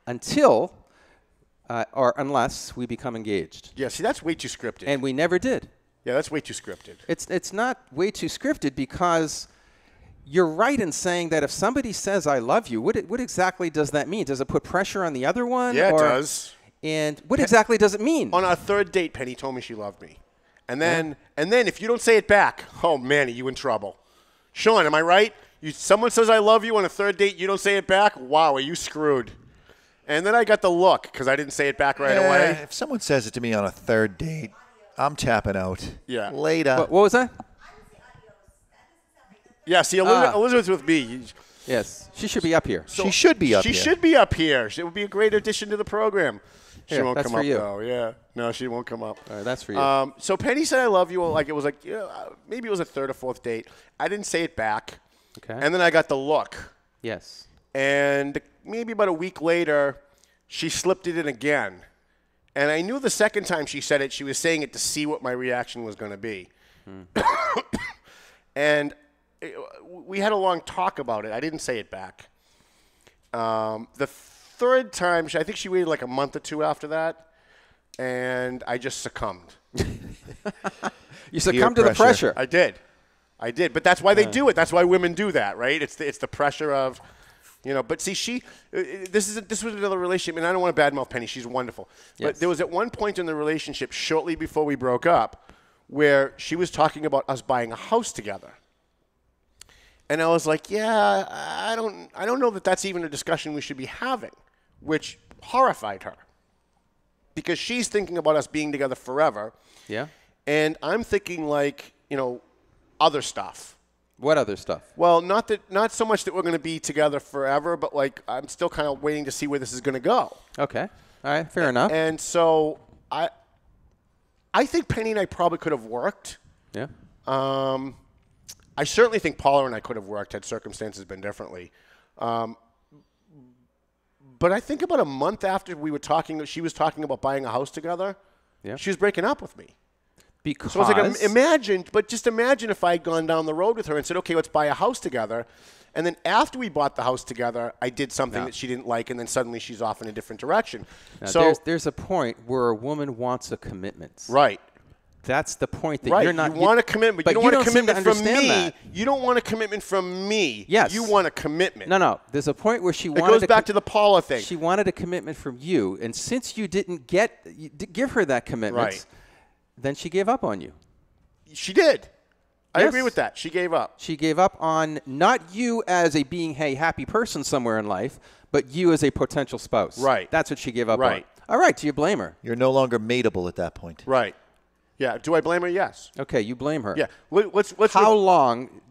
until or unless we become engaged. Yeah, see, that's way too scripted. And we never did. Yeah, that's way too scripted. It's not way too scripted because you're right in saying that if somebody says, I love you, what exactly does that mean? Does it put pressure on the other one? Yeah, it does. And what exactly does it mean? On our third date, Penny told me she loved me. And then if you don't say it back, oh, man, are you in trouble. Sean, am I right? Someone says I love you on a third date, you don't say it back? Wow, are you screwed? And then I got the look because I didn't say it back right away. If someone says it to me on a third date, I'm tapping out. Yeah. Later. What was that? Yeah, see, Elizabeth's with me. Yes. She should be up here. She should be up here. She should be up here. It would be a great addition to the program. She won't come up, though. Yeah. No, she won't come up. All right, that's for you. So Penny said I love you. Maybe it was a third or fourth date. I didn't say it back. Okay. And then I got the look. Yes. And maybe about a week later, she slipped it in again. And I knew the second time she said it, she was saying it to see what my reaction was going to be. And we had a long talk about it. I didn't say it back. The third time, I think she waited like a month or two after that, and I just succumbed. You succumbed to the pressure. I did. But that's why they do it. That's why women do that, right? It's the pressure of, But see, this was another relationship, and I don't want to badmouth Penny. She's wonderful. Yes. But there was at one point in the relationship, shortly before we broke up, where she was talking about us buying a house together. And I was like, yeah, I don't know that that's even a discussion we should be having, which horrified her. Because she's thinking about us being together forever. Yeah. And I'm thinking like, other stuff. What other stuff? Well, not so much that we're going to be together forever, but like I'm still kind of waiting to see where this is going to go. Okay. All right. Fair enough. And so I think Penny and I probably could have worked. Yeah. I certainly think Paula and I could have worked had circumstances been differently. But I think about a month after we were talking, she was talking about buying a house together. Yeah. She was breaking up with me. Because So I was like, just imagine if I had gone down the road with her and said, okay, let's buy a house together. And then after we bought the house together, I did something that she didn't like, and then suddenly she's off in a different direction. now, So there's a point where a woman wants a commitment. right. That's the point that Right, you're not. you want a commitment. But You don't want a seem to commitment from understand me. that. You don't want a commitment from me. Yes. You want a commitment. No. There's a point where she It wanted. goes back to the Paula thing. She wanted a commitment from you, and since you didn't give her that commitment, Right. then she gave up on you. She did. I Yes. agree with that. She gave up. She gave up on not you as a being a happy person somewhere in life, but you as a potential spouse. Right. That's what she gave up Right. on. All right. Do you blame her? You're no longer mateable at that point. Right. Yeah. Do I blame her? Yes. Okay. You blame her. Yeah. Let's How long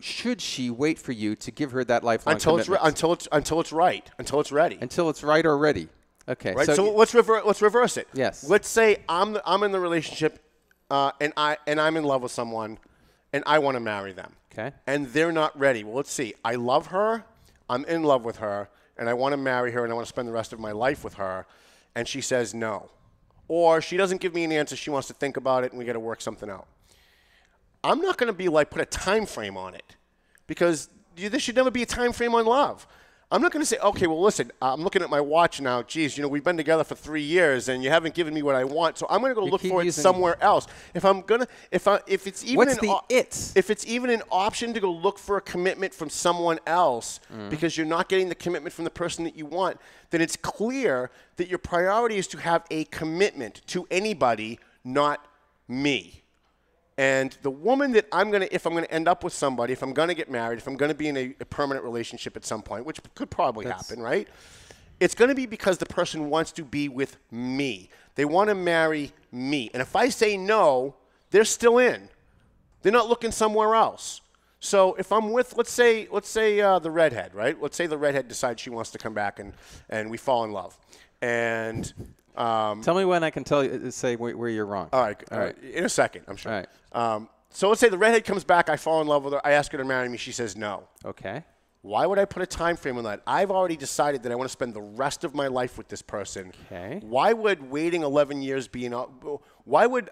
should she wait for you to give her that lifelong until it's commitment? until it's right, until it's ready. Until it's right or ready. Okay. Right. So let's reverse it. Yes. Let's say I'm in the relationship, and I'm in love with someone, and I want to marry them. Okay. And they're not ready. Well, let's see. I love her. I'm in love with her, and I want to marry her, and I want to spend the rest of my life with her, and she says no, or she doesn't give me an answer. She wants to think about it, and we got to work something out. I'm not going to be like put a time frame on it, because there should never be a time frame on love. I'm not going to say, okay, well, listen, I'm looking at my watch now. Geez, we've been together for 3 years, and you haven't given me what I want, so I'm going to go look keep for it using- somewhere else. If it's even What's an the it? if it's even an option to go look for a commitment from someone else because you're not getting the commitment from the person that you want, then it's clear that your priority is to have a commitment to anybody, not me. And the woman that if I'm gonna end up with somebody, if I'm gonna get married, if I'm gonna be in a permanent relationship at some point, which could probably happen, right? It's gonna be because the person wants to be with me. They want to marry me. And if I say no, they're still in. They're not looking somewhere else. So if I'm with, let's say the redhead, right? Let's say the redhead decides she wants to come back and we fall in love, and Tell me when I can say where you're wrong. all right. In a second, I'm sure. All right. So let's say the redhead comes back, I fall in love with her, I ask her to marry me, she says no. Okay. Why would I put a time frame on that? I've already decided that I want to spend the rest of my life with this person. Okay. Why would waiting 11 years be why would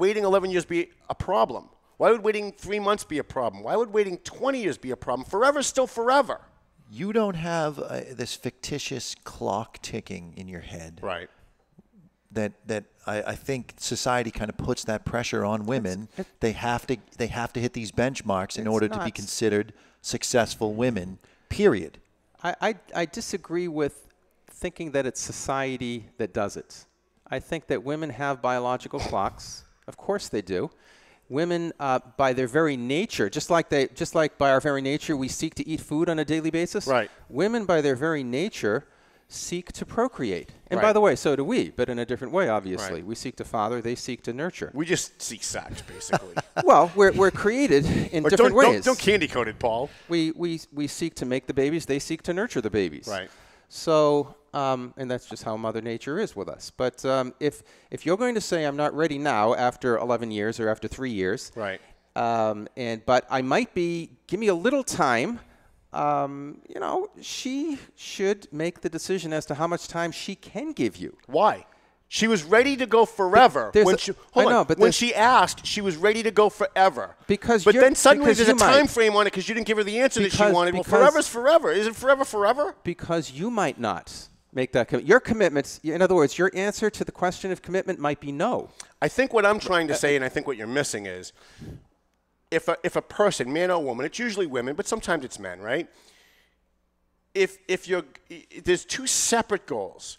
waiting 11 years be a problem? Why would waiting 3 months be a problem? Why would waiting 20 years be a problem? Forever is still forever. You don't have this fictitious clock ticking in your head. Right. That I think society kind of puts that pressure on women. They have to hit these benchmarks in order to be not. considered successful women. Period. I disagree with thinking that it's society that does it. I think that women have biological clocks. Of course they do. Women, by their very nature, just like by our very nature, we seek to eat food on a daily basis. Right. Women, by their very nature, seek to procreate. And by Right. the way, so do we, but in a different way, obviously. Right. We seek to father, they seek to nurture. We just seek sex, basically. Well, we're created in Or different ways. Don't candy coat it, Paul. We seek to make the babies, they seek to nurture the babies. Right. So, and that's just how Mother Nature is with us. But if you're going to say I'm not ready now after 11 years or after 3 years, Right. but I might be, give me a little time, she should make the decision as to how much time she can give you. Why? She was ready to go forever. There's When a- she, I hold know, on. but When there's- she asked, she was ready to go forever. Because but you're- then suddenly because there's a you might. time frame on it because you didn't give her the answer that she Because- wanted. Well, because- forever's forever. Is it forever? Because you might not make that commitment. Your commitments, in other words, your answer to the question of commitment might be no. I think what I'm trying to say, and I think what you're missing is, if a person, man or woman, it's usually women, but sometimes it's men, right? There's two separate goals.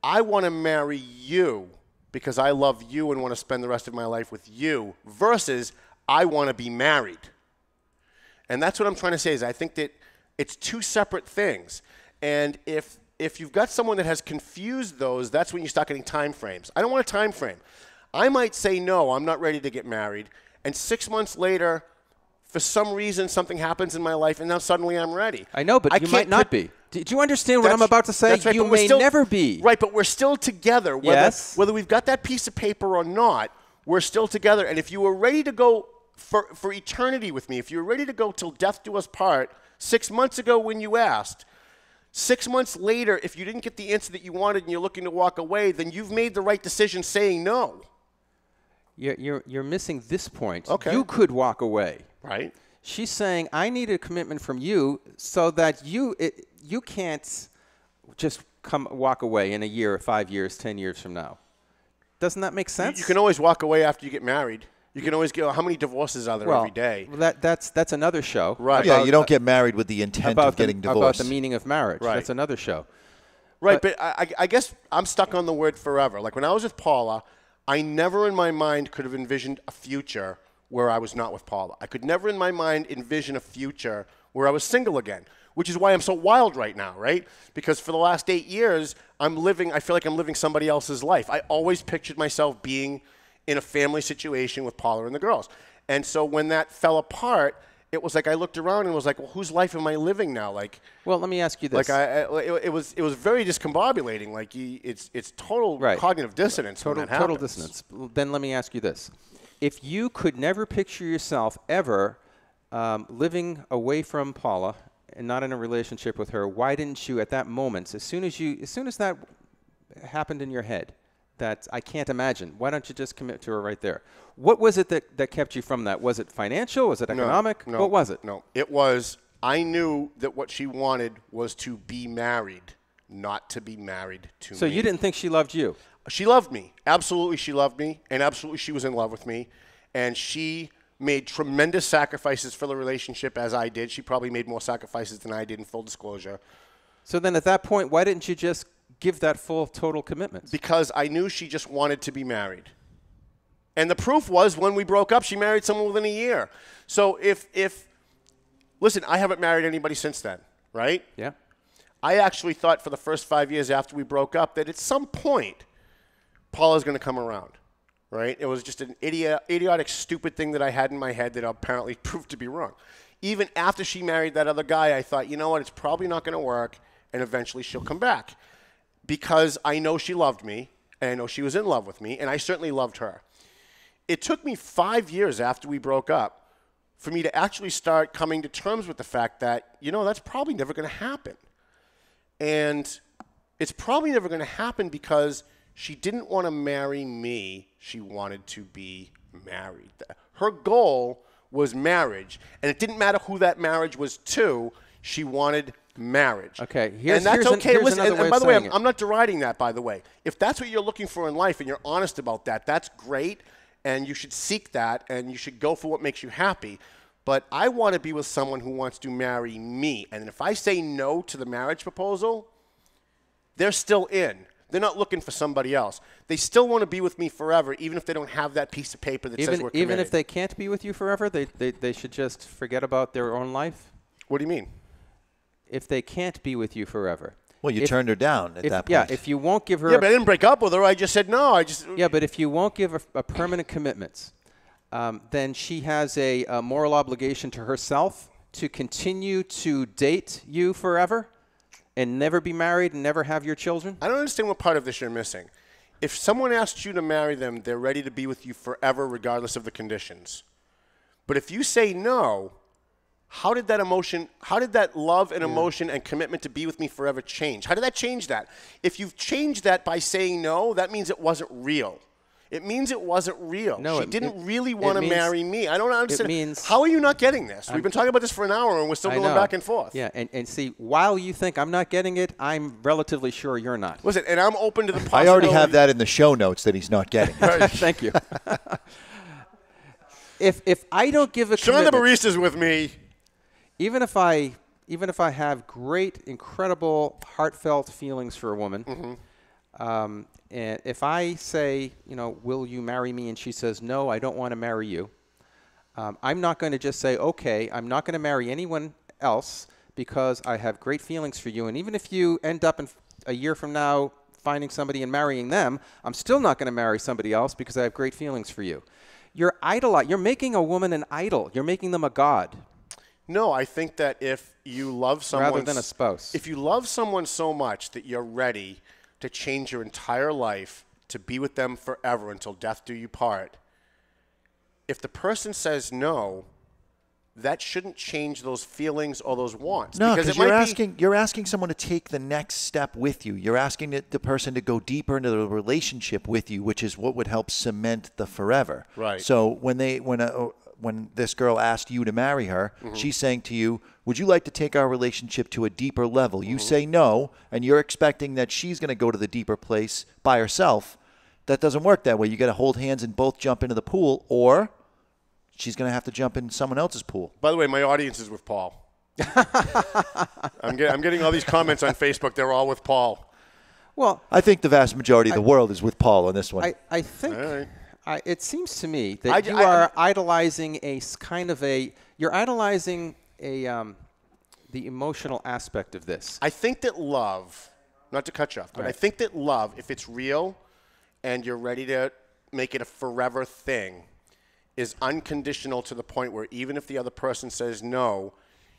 I want to marry you because I love you and want to spend the rest of my life with you, versus I want to be married. And that's what I'm trying to say is I think that it's two separate things. And if you've got someone that has confused those, that's when you start getting time frames. I don't want a time frame. I might say, no, I'm not ready to get married. And 6 months later, for some reason something happens in my life, and now suddenly I'm ready. I know, but you might can't not put- be. Do you understand what I'm That's- about to say? that's right, You but we're may still- never be. Right, but we're still together. Yes. Whether we've got that piece of paper or not, we're still together. And if you were ready to go for eternity with me, if you were ready to go till death do us part, 6 months ago when you asked, 6 months later, if you didn't get the answer that you wanted and you're looking to walk away, then you've made the right decision saying no. You're missing this point. Okay. You could walk away. Right? She's saying, I need a commitment from you so that you can't just walk away in a year, 5 years, 10 years from now. Doesn't that make sense? You can always walk away after you get married. You can always go, how many divorces are there every day? Well, that's another show. Right. Yeah, you don't get married with the intent of getting divorced. About the meaning of marriage. Right. That's another show. Right, but I guess I'm stuck on the word forever. Like when I was with Paula, I never in my mind could have envisioned a future where I was not with Paula. I could never in my mind envision a future where I was single again, which is why I'm so wild right now, right? Because for the last 8 years, I feel like I'm living somebody else's life. I always pictured myself being in a family situation with Paula and the girls. And so when that fell apart, it was like I looked around and was like, well, whose life am I living now? Like, well, let me ask you this. like it was very discombobulating. Like it's total cognitive dissonance. Total when that happens. dissonance. Then let me ask you this: if you could never picture yourself ever living away from Paula and not in a relationship with her, why didn't you at that moment, as soon as that happened in your head, that I can't imagine, why don't you just commit to her right there? What was it that kept you from that? Was it financial? Was it economic? No, what was it? No, it was, I knew that what she wanted was to be married, not to be married to me. So you didn't think she loved you? She loved me. Absolutely she loved me, and absolutely she was in love with me. And she made tremendous sacrifices for the relationship, as I did. She probably made more sacrifices than I did, in full disclosure. So then at that point, why didn't you just give that full total commitment? Because I knew she just wanted to be married. And the proof was when we broke up, she married someone within a year. So listen, I haven't married anybody since then, right? Yeah. I actually thought for the first 5 years after we broke up that at some point, Paula's going to come around, right? It was just an idiotic, stupid thing that I had in my head that apparently proved to be wrong. Even after she married that other guy, I thought, you know what, it's probably not going to work, and eventually she'll come back. Because I know she loved me, and I know she was in love with me, and I certainly loved her. It took me 5 years after we broke up for me to actually start coming to terms with the fact that, you know, that's probably never going to happen. And it's probably never going to happen because she didn't want to marry me. She wanted to be married. Her goal was marriage, and it didn't matter who that marriage was to. She wanted marriage. Okay, and that's okay. here's Listen, another way and by of the way, saying it. I'm not deriding that, by the way. If that's what you're looking for in life and you're honest about that, that's great, and you should seek that, and you should go for what makes you happy. But I want to be with someone who wants to marry me. And if I say no to the marriage proposal, they're still in. They're not looking for somebody else. They still want to be with me forever, even if they don't have that piece of paper that says we're committed. Even if they can't be with you forever, they should just forget about their own life? What do you mean? If they can't be with you forever. Well, you turned her down at that point. Yeah, if you won't give her... Yeah, but I didn't break up with her. I just said no. Yeah, but if you won't give a permanent commitment, then she has a moral obligation to herself to continue to date you forever and never be married and never have your children? I don't understand what part of this you're missing. If someone asks you to marry them, they're ready to be with you forever regardless of the conditions. But if you say no, how did that love and emotion and commitment to be with me forever change? How did that change that? If you've changed that by saying no, that means it wasn't real. It means it wasn't real. No, she didn't really want to marry me. I don't understand. It means how are you not getting this? We've been talking about this for an hour, and we're still going back and forth. Yeah, and see, while you think I'm not getting it, I'm relatively sure you're not. Listen, and I'm open to the possibility. I already have that in the show notes that he's not getting. Thank you. If I don't give a Sean the commitment, barista's with me. even if I have great, incredible, heartfelt feelings for a woman, and if I say, you know, will you marry me? And she says, no, I don't want to marry you. I'm not going to just say, okay, I'm not going to marry anyone else because I have great feelings for you. And even if you end up in a year from now finding somebody and marrying them, I'm still not going to marry somebody else because I have great feelings for you. You're making a woman an idol. You're making them a god. No, I think that if you love someone Rather than a spouse. if you love someone so much that you're ready to change your entire life to be with them forever until death do you part, if the person says no, that shouldn't change those feelings or those wants. No, because you're asking someone to take the next step with you. You're asking the person to go deeper into the relationship with you, which is what would help cement the forever. Right. So when this girl asked you to marry her, she's saying to you, would you like to take our relationship to a deeper level? You say no, and you're expecting that she's going to go to the deeper place by herself. That doesn't work that way. You got to hold hands and both jump into the pool, or she's going to have to jump in someone else's pool. By the way, my audience is with Paul. I'm getting all these comments on Facebook. They're all with Paul. Well, I think the vast majority of the world is with Paul on this one. I think All right. it seems to me that you are idolizing you're idolizing the emotional aspect of this. I think that love, not to cut you off, but I think that love, if it's real and you're ready to make it a forever thing, is unconditional to the point where even if the other person says no,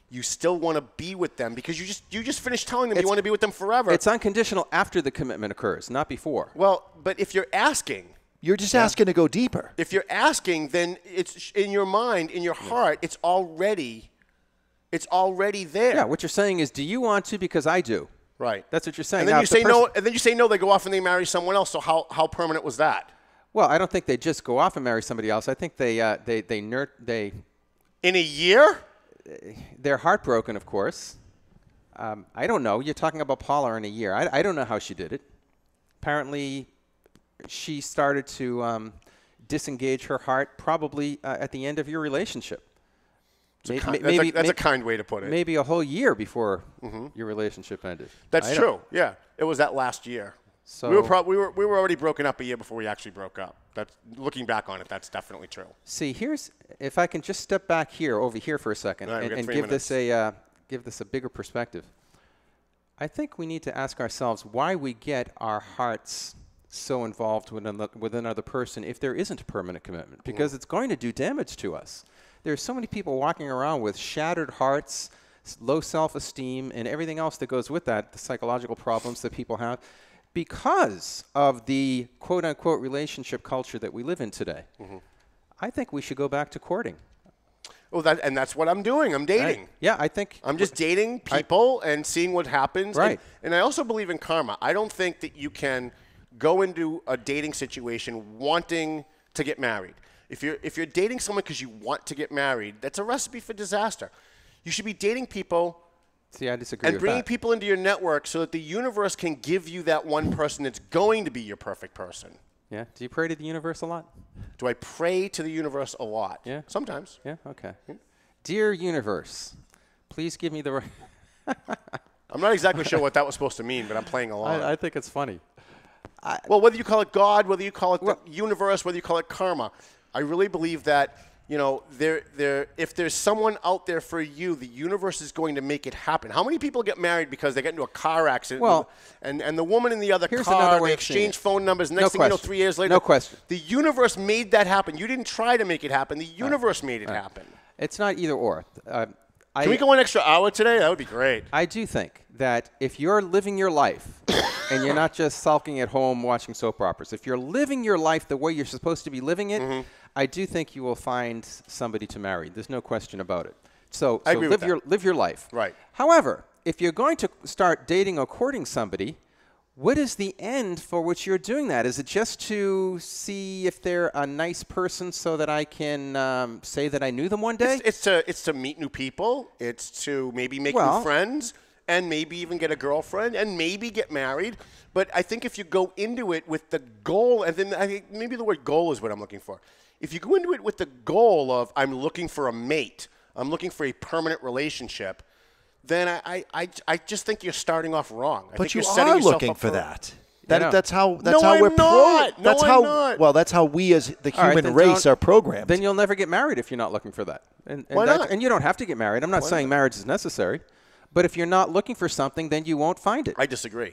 you still want to be with them because you just finished telling them you want to be with them forever. It's unconditional after the commitment occurs, not before. Well, but if you're asking, you're just asking to go deeper. if you're asking, then it's in your mind, in your heart, it's already there. Yeah, what you're saying is, do you want to? Because I do. Right. That's what you're saying. And then Now, you if the say no, and then you say no, they go off and they marry someone else. So how permanent was that? Well, I don't think they just go off and marry somebody else. I think In a year? They're heartbroken, of course. I don't know. You're talking about Paula in a year. I don't know how she did it. Apparently, she started to disengage her heart probably at the end of your relationship. That's a kind way to put it. Maybe a whole year before your relationship ended. That's true. Yeah, it was that last year. So we were already broken up a year before we actually broke up. That's looking back on it. That's definitely true. See, if I can just step back over here for a second, Right, and give this a bigger perspective. I think we need to ask ourselves why we get our hearts so involved with another person if there isn't a permanent commitment, because it's going to do damage to us. There's so many people walking around with shattered hearts, low self-esteem, and everything else that goes with that, the psychological problems that people have, because of the quote-unquote relationship culture that we live in today. I think we should go back to courting. Well, that's what I'm doing. I'm dating. Yeah, I think I'm just dating people and seeing what happens. Right. And I also believe in karma. I don't think that you can go into a dating situation wanting to get married. If you're dating someone because you want to get married, that's a recipe for disaster. You should be dating people. See, I disagree and with bringing that. people into your network so that the universe can give you that one person that's going to be your perfect person. Yeah. Do you pray to the universe a lot? Do I pray to the universe a lot? Yeah. Sometimes. Yeah. Okay. Dear universe, please give me the. I'm not exactly sure what that was supposed to mean, but I'm playing along. I think it's funny. Well, whether you call it God, whether you call it the universe, whether you call it karma, I really believe that, if there's someone out there for you, the universe is going to make it happen. How many people get married because they get into a car accident? Well, and the woman in the other here's another car, way they of seeing exchange it. phone numbers. No Next thing you know, question. 3 years later, No question. The universe made that happen. You didn't try to make it happen. The universe made it happen. It's not either or. Can we go an extra hour today? That would be great. I do think that if you're living your life and you're not just sulking at home watching soap operas, if you're living your life the way you're supposed to be living it, I do think you will find somebody to marry. There's no question about it. So I agree with that. live your life. Right. However, if you're going to start dating or courting somebody, what is the end for which you're doing that? Is it just to see if they're a nice person so that I can say that I knew them one day? It's to meet new people. It's to maybe make new friends and maybe even get a girlfriend and maybe get married. But I think if you go into it with the goal, and then I think maybe the word goal is what I'm looking for. If you go into it with the goal of I'm looking for a mate, I'm looking for a permanent relationship, then I just think you're starting off wrong. But you you're setting are yourself looking up for that. No. That's how No, we're I'm not. No, That's I'm how not. well that's how we as the All right, human then race don't- are programmed. Then you'll never get married if you're not looking for that. And Why that's- not? And you don't have to get married. I'm not saying marriage is necessary. But if you're not looking for something, then you won't find it. I disagree.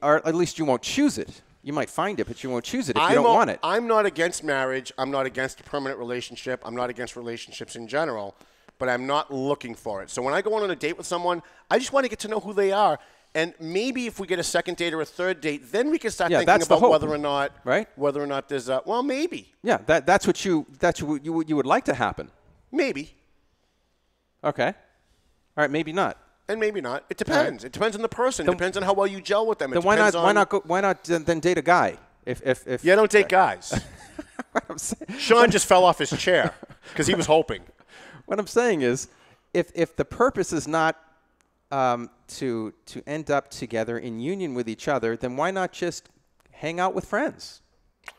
Or at least you won't choose it. You might find it, but you won't choose it if you don't want it. I'm not against marriage. I'm not against a permanent relationship. I'm not against relationships in general, but I'm not looking for it. So when I go on a date with someone, I just want to get to know who they are. And maybe if we get a second date or a third date, then we can start thinking about whether or not there's a, well, maybe. Yeah, that's what you would like to happen. Maybe. Okay. All right, maybe not. And maybe not. It depends. Right. It depends on the person. It depends on how well you gel with them. Then why not then date a guy? If don't date guys. Sean just fell off his chair because he was hoping. What I'm saying is, if the purpose is not to end up together in union with each other, then why not just hang out with friends?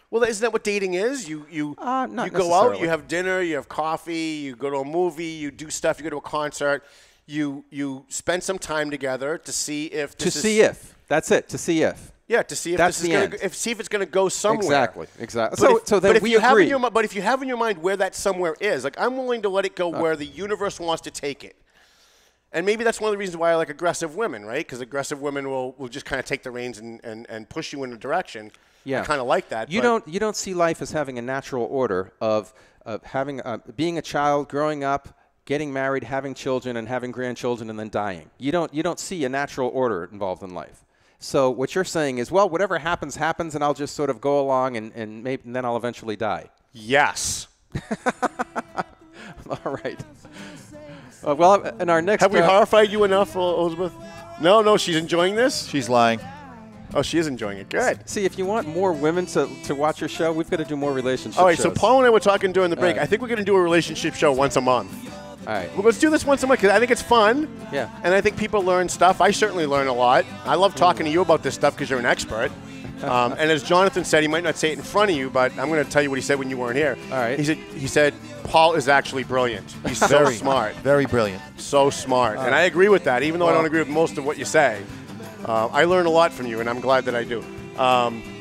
Well, isn't that what dating is? You go out, you have dinner, you have coffee, you go to a movie, you do stuff, you go to a concert, you spend some time together to see if that's it. To see if. Yeah, to see if that's this is going to see if it's going to go somewhere. Exactly. So then we agree. But if you have in your mind where that somewhere is, like I'm willing to let it go where the universe wants to take it. And maybe that's one of the reasons why I like aggressive women, right? Because aggressive women will just kind of take the reins and push you in a direction. Yeah, I kind of like that. You don't see life as having a natural order of having being a child, growing up, getting married, having children, and having grandchildren, and then dying. You don't see a natural order involved in life. So what you're saying is, well, whatever happens, happens, and I'll just sort of go along, and then I'll eventually die. Yes. All right. Well, in our next... Have we horrified you enough, Elizabeth? No, she's enjoying this? She's lying. Oh, she is enjoying it. Good. See, if you want more women to watch your show, we've got to do more relationship All right, shows. so Paul and I were talking during the break. Right. I think we're going to do a relationship show once a month. All right. Well, let's do this once a month because I think it's fun. Yeah. And I think people learn stuff. I certainly learn a lot. I love talking to you about this stuff because you're an expert. And as Jonathan said, he might not say it in front of you, but I'm going to tell you what he said when you weren't here. All right. He said Paul is actually brilliant. He's so smart. Very brilliant. So smart. And I agree with that, even though I don't agree with most of what you say. I learn a lot from you, and I'm glad that I do.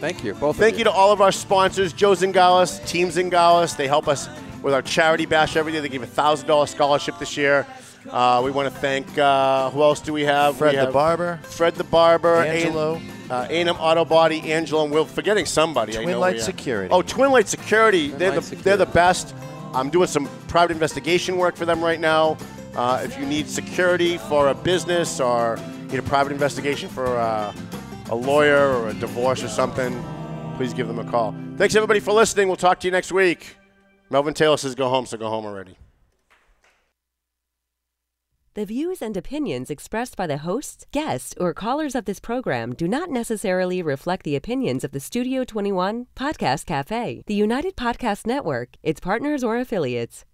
Thank you. Thank you to all of our sponsors, Joe Zingales, Team Zingales. They help us with our charity bash every day. They gave a $1,000 scholarship this year. We want to thank, who else do we have? Fred the Barber. Angelo. A&M Auto Body, Angelo, and we're forgetting somebody. Twin Light Security. Oh, Twin Light Security. They're the best. I'm doing some private investigation work for them right now. If you need security for a business or need a private investigation for a lawyer or a divorce or something, please give them a call. Thanks, everybody, for listening. We'll talk to you next week. Melvin Taylor says go home, so go home already. The views and opinions expressed by the hosts, guests, or callers of this program do not necessarily reflect the opinions of the Studio 21 Podcast Cafe, the United Podcast Network, its partners, or affiliates.